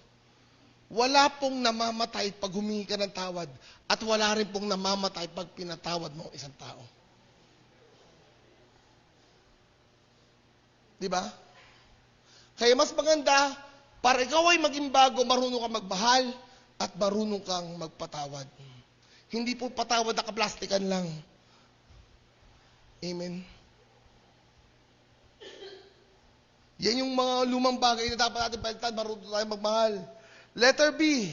Wala pong namamatay pag humingi ka ng tawad. At wala rin pong namamatay pag pinatawad mo isang tao. Diba? Kaya mas maganda, para ikaw ay maging bago, marunong kang magmahal at marunong kang magpatawad. Hindi po patawad nakaplastikan lang. Amen. Yan yung mga lumang bagay na dapat natin palitan, marunong tayo magmahal. Letter B.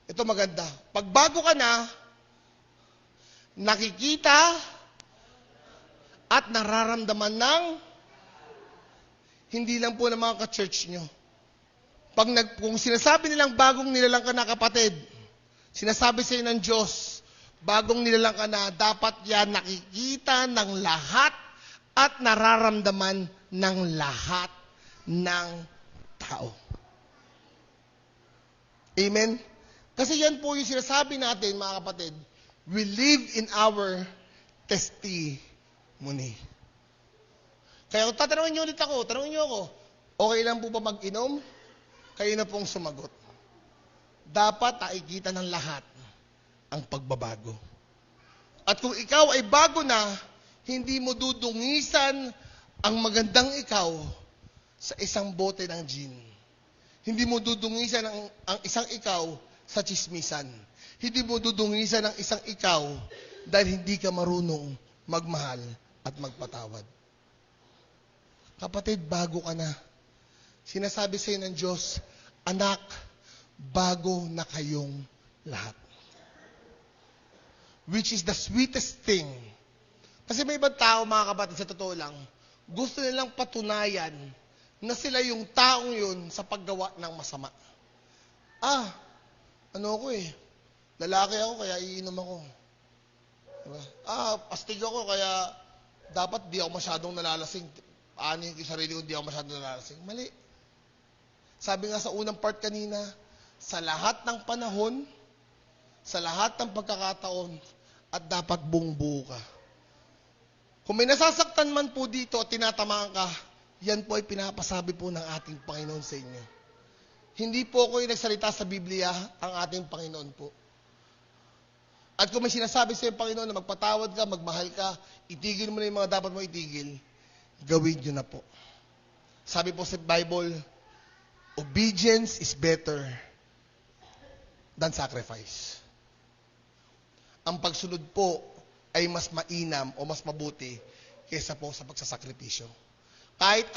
Ito maganda. Pag bago ka na, nakikita at nararamdaman ng hindi lang po ng mga ka-church nyo. Kung sinasabi nilang bagong nilalang ka na kapatid, sinasabi sa'yo ng Diyos, bagong nilalang ka na, dapat yan nakikita ng lahat at nararamdaman ng lahat ng tao. Amen? Kasi yan po yung sinasabi natin, mga kapatid, we live in our testimony. Kaya kung tatanungin niyo ulit ako, tanungin niyo ako, okay lang po ba mag-inom? Kayo na pong sumagot. Dapat nakikita ng lahat ang pagbabago. At kung ikaw ay bago na, hindi mo dudungisan ang magandang ikaw sa isang bote ng gin. Hindi mo dudungisan ang isang ikaw sa chismisan. Hindi mo dudungisan ang isang ikaw dahil hindi ka marunong magmahal at magpatawad. Kapatid, bago ka na. Sinasabi sa iyo ng Diyos, anak, bago na kayong lahat. Which is the sweetest thing. Kasi may ibang tao, mga kapatid, sa totoo lang, gusto nilang patunayan na sila yung taong yun sa paggawa ng masama. Lalaki ako, kaya iinom ako. Diba? Astig ako, kaya dapat di ako masyadong nalalasing. Ano yung sarili ko, di ako masyadong nalalasing. Mali. Sabi nga sa unang part kanina, sa lahat ng panahon, sa lahat ng pagkakataon, at dapat buong buo ka. Kung may nasasaktan man po dito at tinatamaan ka, yan po ay pinapasabi po ng ating Panginoon sa inyo. Hindi po ako yung nagsalita sa Biblia, ang ating Panginoon po. At kung may sinasabi sa iyo, Panginoon, na magpatawad ka, magmahal ka, itigil mo na yung mga dapat mo itigil, gawin nyo na po. Sabi po sa Bible, obedience is better than sacrifice. Ang pagsunod po ay mas mainam o mas mabuti kaysa po sa pagsasakripisyo. Kahit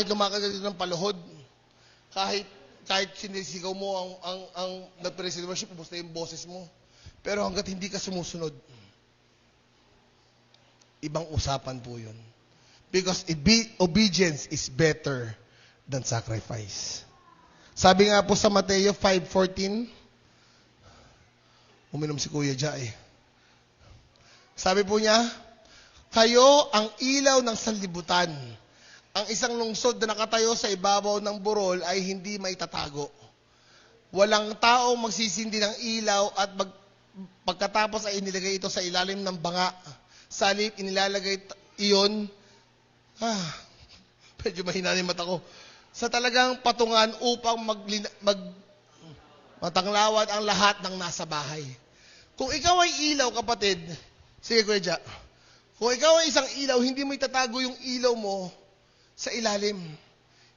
lumakagal ng paluhod, kahit sinisigaw mo ang nag-praise and worship, basta yung boses mo. Pero hanggat hindi ka sumusunod, ibang usapan po yun. Because obedience is better than sacrifice. Sabi nga po sa Mateo 5:14, uminom si Kuya Ja eh. Sabi po niya, kayo ang ilaw ng sanlibutan. Ang isang lungsod na nakatayo sa ibabaw ng burol ay hindi maitatago. Walang tao magsisindi ng ilaw at pagkatapos ay inilagay ito sa ilalim ng banga. Sa halip, inilalagay iyon, medyo mahina na yung mata ko, sa talagang patungan upang matanglawad ang lahat ng nasa bahay. Kung ikaw ay ilaw, kapatid, sige Kuya Ja, kung ikaw ay isang ilaw, hindi mo itatago yung ilaw mo sa ilalim.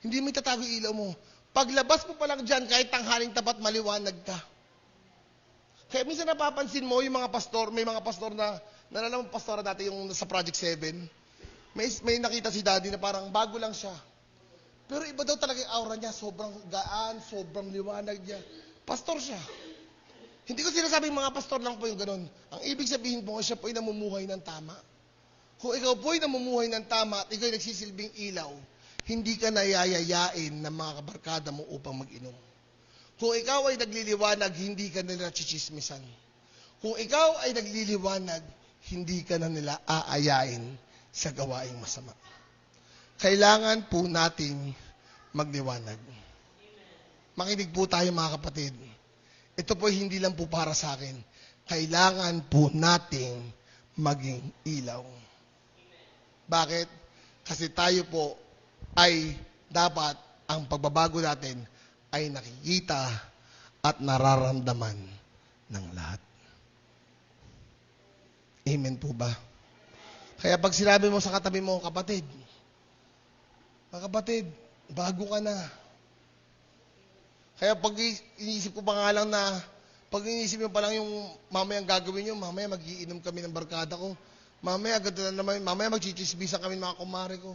Hindi mo itatago yung ilaw mo. Paglabas mo pa lang dyan, kahit tanghaling tapat, maliwanag ka. Kaya minsan napapansin mo yung mga pastor, may mga pastor na, nalala mo pastora dati yung sa Project 7, may nakita si Daddy na parang bago lang siya. Pero iba daw talaga yung aura niya, sobrang gaan, sobrang liwanag niya. Pastor siya. Hindi ko sinasabing mga pastor lang po yung ganun. Ang ibig sabihin po, siya po ay namumuhay ng tama. Kung ikaw po ay namumuhay ng tama at ikaw ay nagsisilbing ilaw, hindi ka nayayayain ng mga kabarkada mo upang mag-inom. Kung ikaw ay nagliliwanag, hindi ka nila chichismisan. Kung ikaw ay nagliliwanag, hindi ka na nila aayain sa gawaing masama. Kailangan po nating magliwanag. Makinig po tayo mga kapatid. Ito po hindi lang po para sa akin. Kailangan po nating maging ilaw. Bakit? Kasi tayo po ay dapat ang pagbabago natin ay nakikita at nararamdaman ng lahat. Amen po ba? Kaya pag sinabi mo sa katabi mo, kapatid, bago ka na. Kaya pag iniisip ko pa nga lang na, pag iniisip mo pa lang yung mamayang gagawin nyo, mamaya mag-iinom kami ng barkada ko, mamaya mag-chichisbisan kami ng mga kumare ko.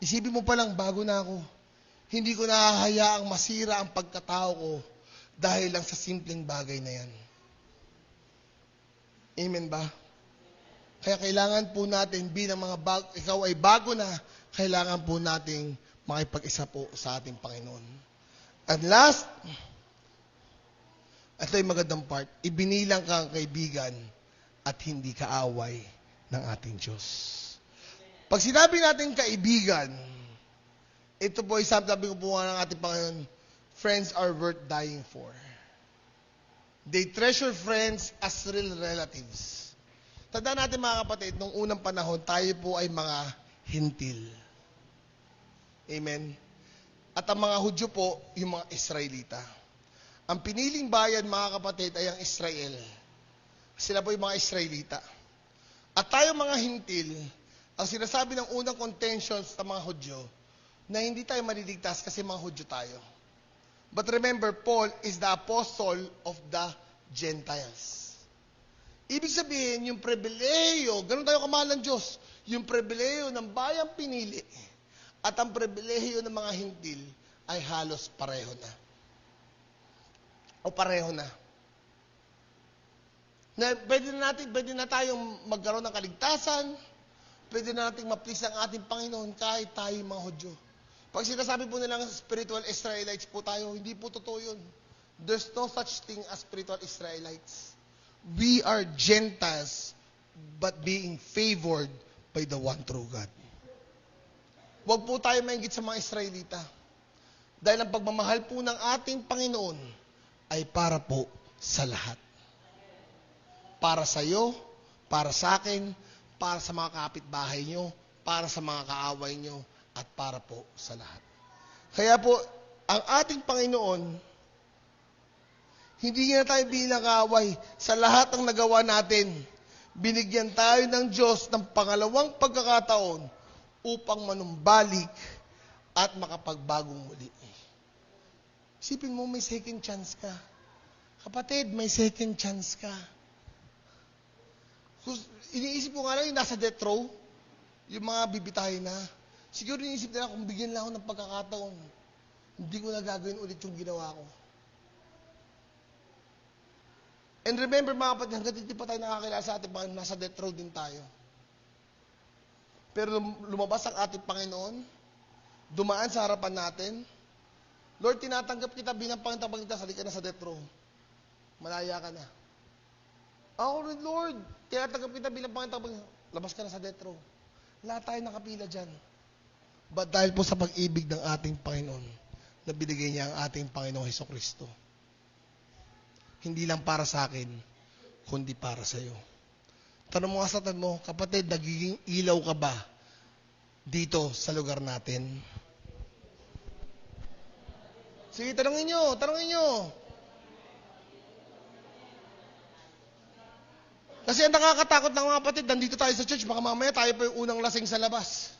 Isipin mo pa lang, bago na ako. Hindi ko nahahayaang masira ang pagkatao ko dahil lang sa simpleng bagay na yan. Amen ba? Kaya kailangan po natin, bilang ikaw ay bago na, kailangan po nating makipag-isa po sa ating Panginoon. And last, ito yung magandang part, ibinilang kang kaibigan at hindi kaaway ng ating Diyos. Pag sinabi natin kaibigan, ito po ay sabi ko po nga ng ating Panginoon, friends are worth dying for. They treasure friends as real relatives. Tandaan natin mga kapatid, nung unang panahon, tayo po ay mga hintil. Amen? At ang mga Hudyo po, yung mga Israelita. Ang piniling bayan, mga kapatid, ay ang Israel. Sila po yung mga Israelita. At tayo mga hintil, ang sinasabi ng unang contentions sa mga Hudyo, na hindi tayo maliligtas kasi mga Hudyo tayo. But remember, Paul is the apostle of the Gentiles. Ibig sabihin, yung pribileyo, ganun tayo kamahal ng Diyos, yung pribileyo ng bayang pinili at ang pribileyo ng mga hintil ay halos pareho na. O pareho na. Pwede na tayong magkaroon ng kaligtasan, pwede na nating ma-please ang ating Panginoon kahit tayo mga Hudyo. Pag sinasabi po nilang spiritual Israelites po tayo, hindi po totoo yun. There's no such thing as spiritual Israelites. We are Gentiles, but being favored by the one true God. Huwag po tayo maingit sa mga Israelita. Dahil ang pagmamahal po ng ating Panginoon ay para po sa lahat. Para sa iyo, para sa akin, para sa mga kapitbahay nyo, para sa mga kaaway nyo, at para po sa lahat. Kaya po, ang ating Panginoon, hindi niya tayo bilang kaaway. Sa lahat ng nagawa natin, binigyan tayo ng Diyos ng pangalawang pagkakataon upang manumbalik at makapagbagong muli. Isipin mo, may second chance ka. Kapatid, may second chance ka. Iniisip ko nga lang yung nasa death row, yung mga bibitahin na. Siguro iniisip nila kung bigyan lang ako ng pagkakataon, hindi ko na gagawin ulit yung ginawa ko. And remember mga kapatid, hanggang hindi pa tayo nakakilala sa ating Panginoon, nasa death row din tayo. Pero lumabas ang ating Panginoon, dumaan sa harapan natin, Lord, tinatanggap kita bilang Panginoon kita, sali ka na sa death row. Malaya ka na. Ako rin, Lord, tinatanggap kita bilang Panginoon, labas ka na sa death row. Lahat tayo nakapila dyan. But dahil po sa pag-ibig ng ating Panginoon, na binigay niya ang ating Panginoong Hesukristo, hindi lang para sa akin, kundi para sa iyo. Tanong mo nga sa tanong mo, kapatid, nagiging ilaw ka ba dito sa lugar natin? Sige, tanongin nyo. Kasi ang nakakatakot ng mga kapatid, nandito tayo sa church, baka mamaya tayo pa yung unang lasing sa labas.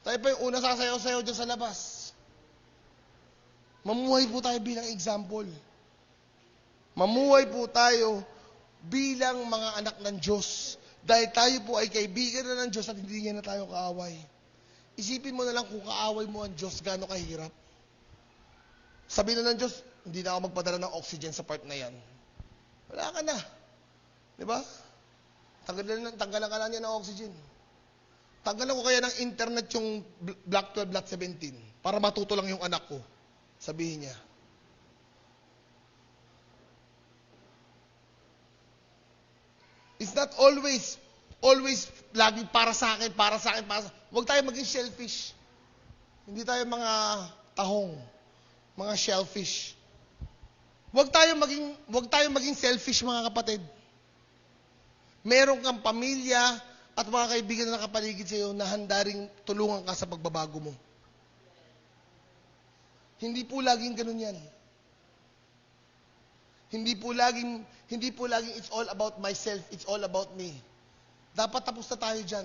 Tayo pa yung unang sasayaw-sayaw dyan sa labas. Mamuhay po tayo bilang example. Mamuhay po tayo bilang mga anak ng Diyos. Dahil tayo po ay kaibigan na ng Diyos at hindi niya na tayo kaaway. Isipin mo na lang kung kaaway mo ang Diyos, gaano kahirap. Sabihin na ng Diyos, hindi na ako magpadala ng oxygen sa part na yan. Wala ka na. Diba? Tanggalan ka na niya ng oxygen. Tanggalan ko kaya ng internet yung Black 12, Black 17 para matuto lang yung anak ko. Sabihin niya. It's not always lagi para sa akin. Huwag tayo maging selfish. Hindi tayo mga tahong, mga shellfish. Huwag tayo maging selfish, mga kapatid. Meron kang pamilya at mga kaibigan na nakapaligid sa iyo na handa ring tulungan ka sa pagbabago mo. Hindi po laging ganun yan. Hindi po laging it's all about myself, it's all about me. Dapat tapos na tayo dyan.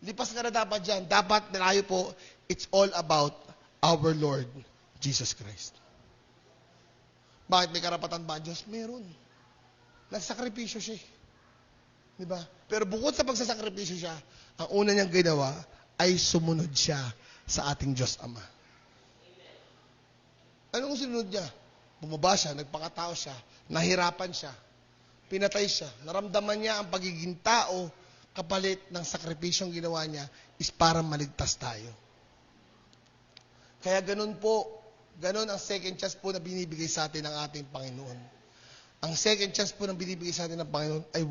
Lipas ka na dapat dyan. Dapat tayo po, it's all about our Lord Jesus Christ. Bakit may karapatan ba ang Diyos? Meron. Nagsakripisyo siya. Diba? Pero bukod sa pagsasakripisyo siya, ang una niyang ginawa ay sumunod siya sa ating Diyos Ama. Anong sinunod niya? Bumaba siya, nagpakatao siya, nahirapan siya, pinatay siya, naramdaman niya ang pagiging tao, kapalit ng sakripisyong ginawa niya is para maligtas tayo. Kaya ganun ang second chance po na binibigay sa atin ng ating Panginoon. Ang second chance po na binibigay sa atin ng Panginoon ay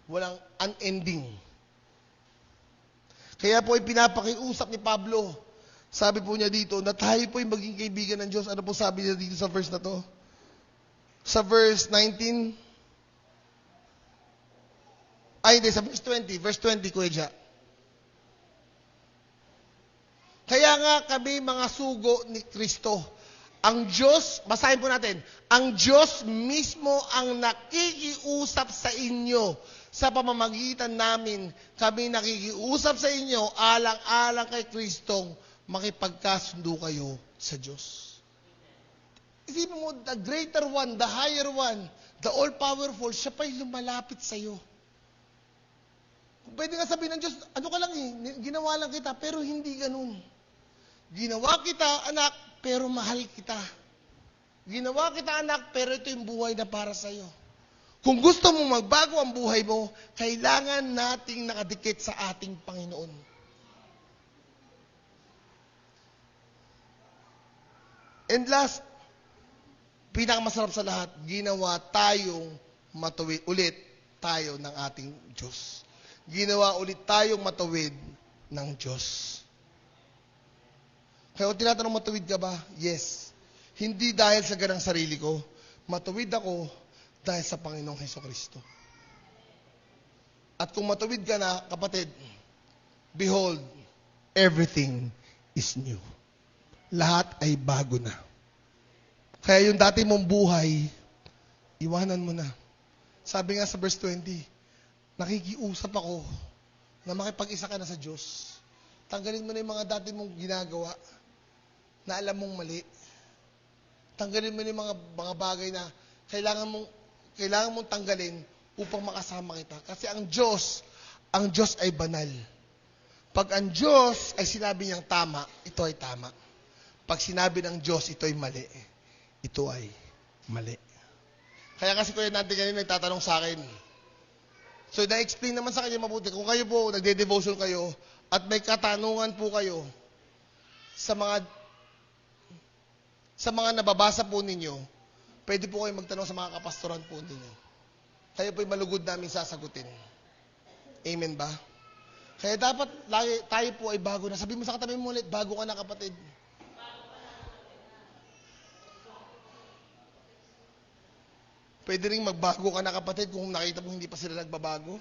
walang unending. Kaya po ay pinapakiusap ni Pablo. Sabi po niya dito na tayo po ay maging kaibigan ng Diyos. Ano po sabi niya dito sa verse na to? Sa verse 19? Ay, hindi. Sa verse 20. Verse 20, Kuya Ja. Kaya nga kami mga sugo ni Kristo. Ang Diyos, basahin po natin, ang Diyos mismo ang nakikiusap sa inyo sa pamamagitan namin. Kami nakikiusap sa inyo alang-alang kay Kristong makipagkasundo kayo sa Diyos. Isipin mo, the greater one, the higher one, the all-powerful, siya pa'y lumalapit sa iyo. Pwede nga sabihin ng Diyos, ano ka lang ginawa lang kita, pero hindi ganun. Ginawa kita, anak, pero mahal kita. Ginawa kita, anak, pero ito yung buhay na para sa iyo. Kung gusto mo magbago ang buhay mo, kailangan nating nakadikit sa ating Panginoon. And last, pinakamasarap sa lahat, ginawa tayong matuwid ulit tayo ng ating Diyos. Ginawa ulit tayong matuwid ng Diyos. Kaya kung tinatanong matuwid ka ba? Yes. Hindi dahil sa ganang sarili ko. Matuwid ako dahil sa Panginoong Hesukristo. At kung matuwid ka na, kapatid, behold, everything is new. Lahat ay bago na. Kaya yung dati mong buhay, iwanan mo na. Sabi nga sa verse 20, nakikiusap ako na makipag-isa ka na sa Diyos. Tanggalin mo na yung mga dati mong ginagawa na alam mong mali. Tanggalin mo na yung mga bagay na kailangan mong tanggalin upang makasama kita. Kasi ang Diyos ay banal. Pag ang Diyos ay sinabi niyang tama, ito ay tama. Pag sinabi ng Diyos, ito ay mali, ito ay mali. Kaya kasi Kuya Nante kanina nagtatanong sa akin. So, na-explain naman sa kanya mabuti. Kung kayo po, nagde-devotion kayo, at may katanungan po kayo sa mga Sa mga nababasa po ninyo, pwede po kayo magtanong sa mga kapastoran po ninyo. Kayo po'y malugod namin sasagutin. Amen ba? Kaya dapat lagi, tayo po ay bago na. Sabi mo sa katabi mo ulit, bago ka na kapatid. Pwede rin magbago ka na kapatid kung nakita mo hindi pa sila nagbabago.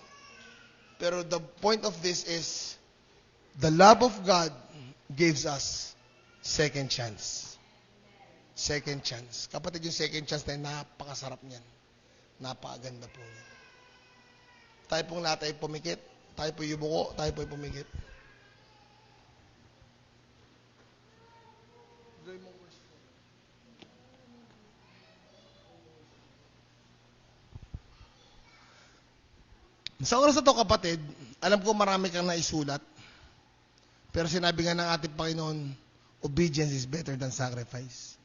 Pero the point of this is, the love of God gives us second chance. Second chance. Kapatid, yung second chance na yun, napakasarap niyan. Napakaganda po niyan. Tayo pong lahat ay pumikit. Tayo po yumuko. Tayo po ay pumikit. Sa oras na to, kapatid, alam ko marami kang naisulat. Pero sinabi nga ng ating Panginoon, obedience is better than sacrifice.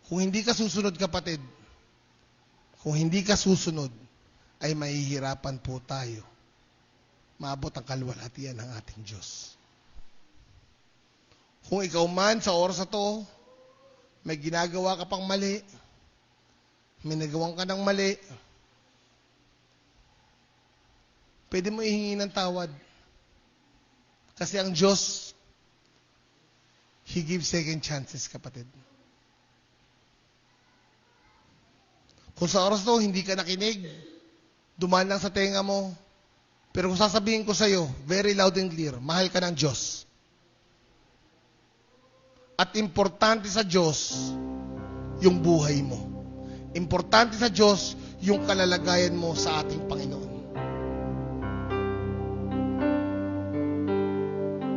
Kung hindi ka susunod, kapatid, kung hindi ka susunod, ay mahihirapan po tayo. Maabot ang kalwalhatian ng ating Diyos. Kung ikaw man sa oras na to, may ginagawa ka pang mali, may nagawang ka ng mali, pwede mo ihingi ng tawad. Kasi ang Diyos, He gives second chances, kapatid. Kung sa oras to, hindi ka nakinig, dumaan lang sa tenga mo, pero kung sasabihin ko sa'yo, very loud and clear, mahal ka ng Diyos. At importante sa Diyos, yung buhay mo. Importante sa Diyos, yung kalalagayan mo sa ating Panginoon.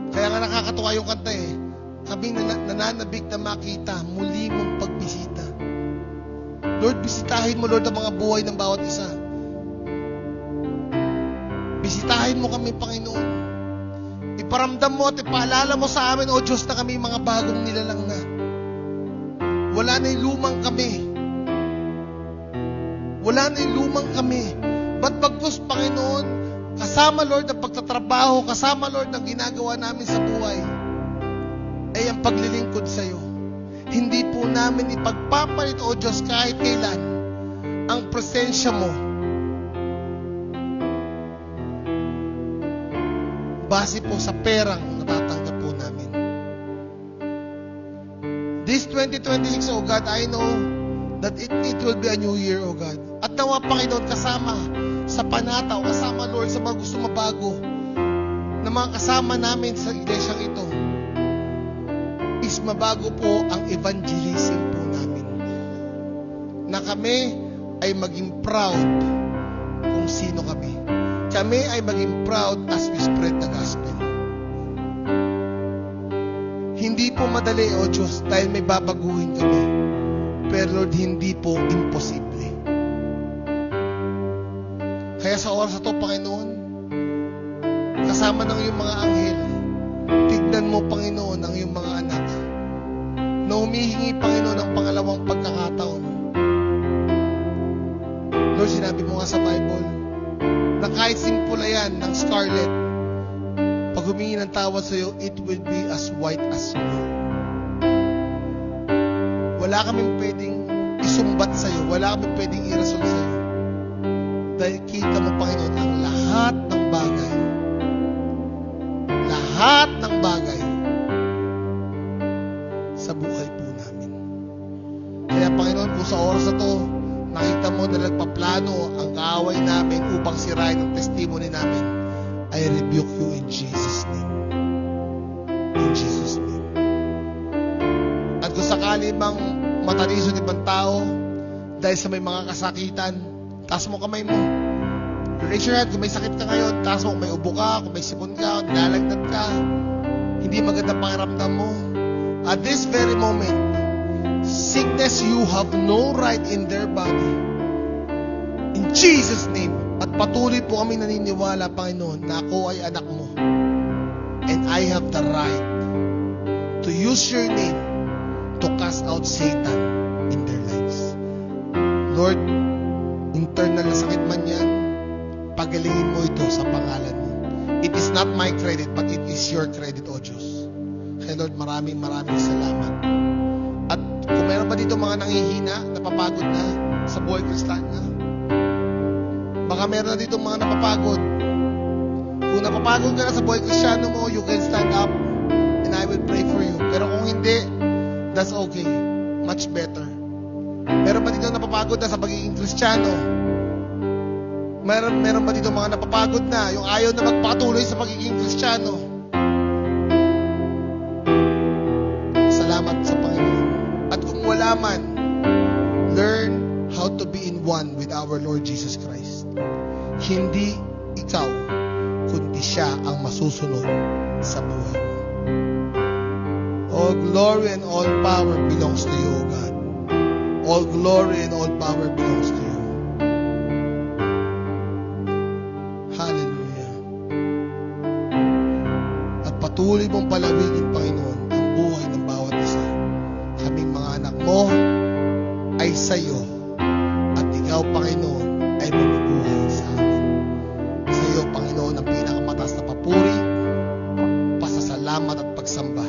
Kaya nga nakakatuwa yung kanta eh. Kami nananabik na makita, muli mong pagbisita. Lord, bisitahin mo, Lord, ang mga buhay ng bawat isa. Bisitahin mo kami, Panginoon. Iparamdam mo at ipaalala mo sa amin, O Diyos, na kami mga bagong nilalang na. Wala na yung lumang kami. Wala na yung lumang kami. Ba't bagkus, Panginoon, kasama, Lord, ang pagtatrabaho, kasama, Lord, ang ginagawa namin sa buhay, ay ang paglilingkod sa iyo. Hindi po namin ipagpapalit, O Diyos, kahit kailan, ang presensya mo. Base po sa perang natatanggap po namin. This 2026, O God, I know that it will be a new year, O God. At nawa, Panginoon, kasama sa panata o kasama, Lord, sa mga gusto mabago na mga kasama namin sa iglesyang ito, is mabago po ang evangelism po namin. Na kami ay maging proud kung sino kami. Kami ay maging proud as we spread the gospel. Hindi po madali, O Diyos, dahil may babaguhin kami. Pero Lord, hindi po imposible. Kaya sa oras na ito, Panginoon, kasama ng iyong mga anghel, tignan mo, Panginoon, ang iyong mga anak na humihingi, Panginoon, ng pangalawang pagkakataon. Lord, sinabi mo nga sa Bible na kahit simple yan ng scarlet, pag humingi ng tawad sa iyo, it will be as white as snow. Wala kaming pwedeng isumbat sa iyo, wala kaming pwedeng irasol sa iyo. Dahil kita mo, Panginoon, ang lahat ng bagay, sa buhay po namin. Kaya, Panginoon, kung sa oras na to, nakita mo na nagpaplano ang kaaway namin upang sirain ang testimony namin, I rebuke you in Jesus' name. In Jesus' name. At kung sakali mang mataliso ng ibang tao dahil sa may mga kasakitan, taas mo kamay mo. Raise your hand. Kung may sakit ka ngayon, taas mo. Kung may ubo ka, kung may sipon ka, kung nilalagnat ka, hindi maganda pakiramdam mo. At this very moment, sickness, you have no right in their body. In Jesus' name. At patuloy po kami naniniwala, Panginoon, na ako ay anak mo. And I have the right to use your name to cast out Satan in their lives. Lord, internal na sakit man yan, pagalingin mo ito sa pangalan mo. It is not my credit, but it is your credit, O Diyos. Kaya Lord, maraming salamat. At kung Meron ba dito mga nanghihina, napapagod na sa buhay Kristiyano? Baka meron na dito mga napapagod. Kung napapagod ka na sa buhay Kristiyano mo, you can stand up and I will pray for you. Pero kung hindi, that's okay. Much better. Meron ba dito napapagod na sa pagiging Kristiyano? Meron ba dito mga napapagod na, yung ayaw na magpatuloy sa pagiging Kristiyano? Salamat sa Panginoon. At kung wala man, learn how to be in one with our Lord Jesus Christ. Hindi ikaw, kundi siya ang masusunod sa buhay mo. All glory and all power belongs to you, O God. All glory and all power belongs to you. Hallelujah. At patuloy mong palawigin, Panginoon, ang buhay ng bawat isa. Kaming mga anak mo ay sa iyo. At ikaw, Panginoon, ay mabubuhay sa amin. Sa iyo, Panginoon, ang pinakamataas na papuri, pasasalamat at pagsamba.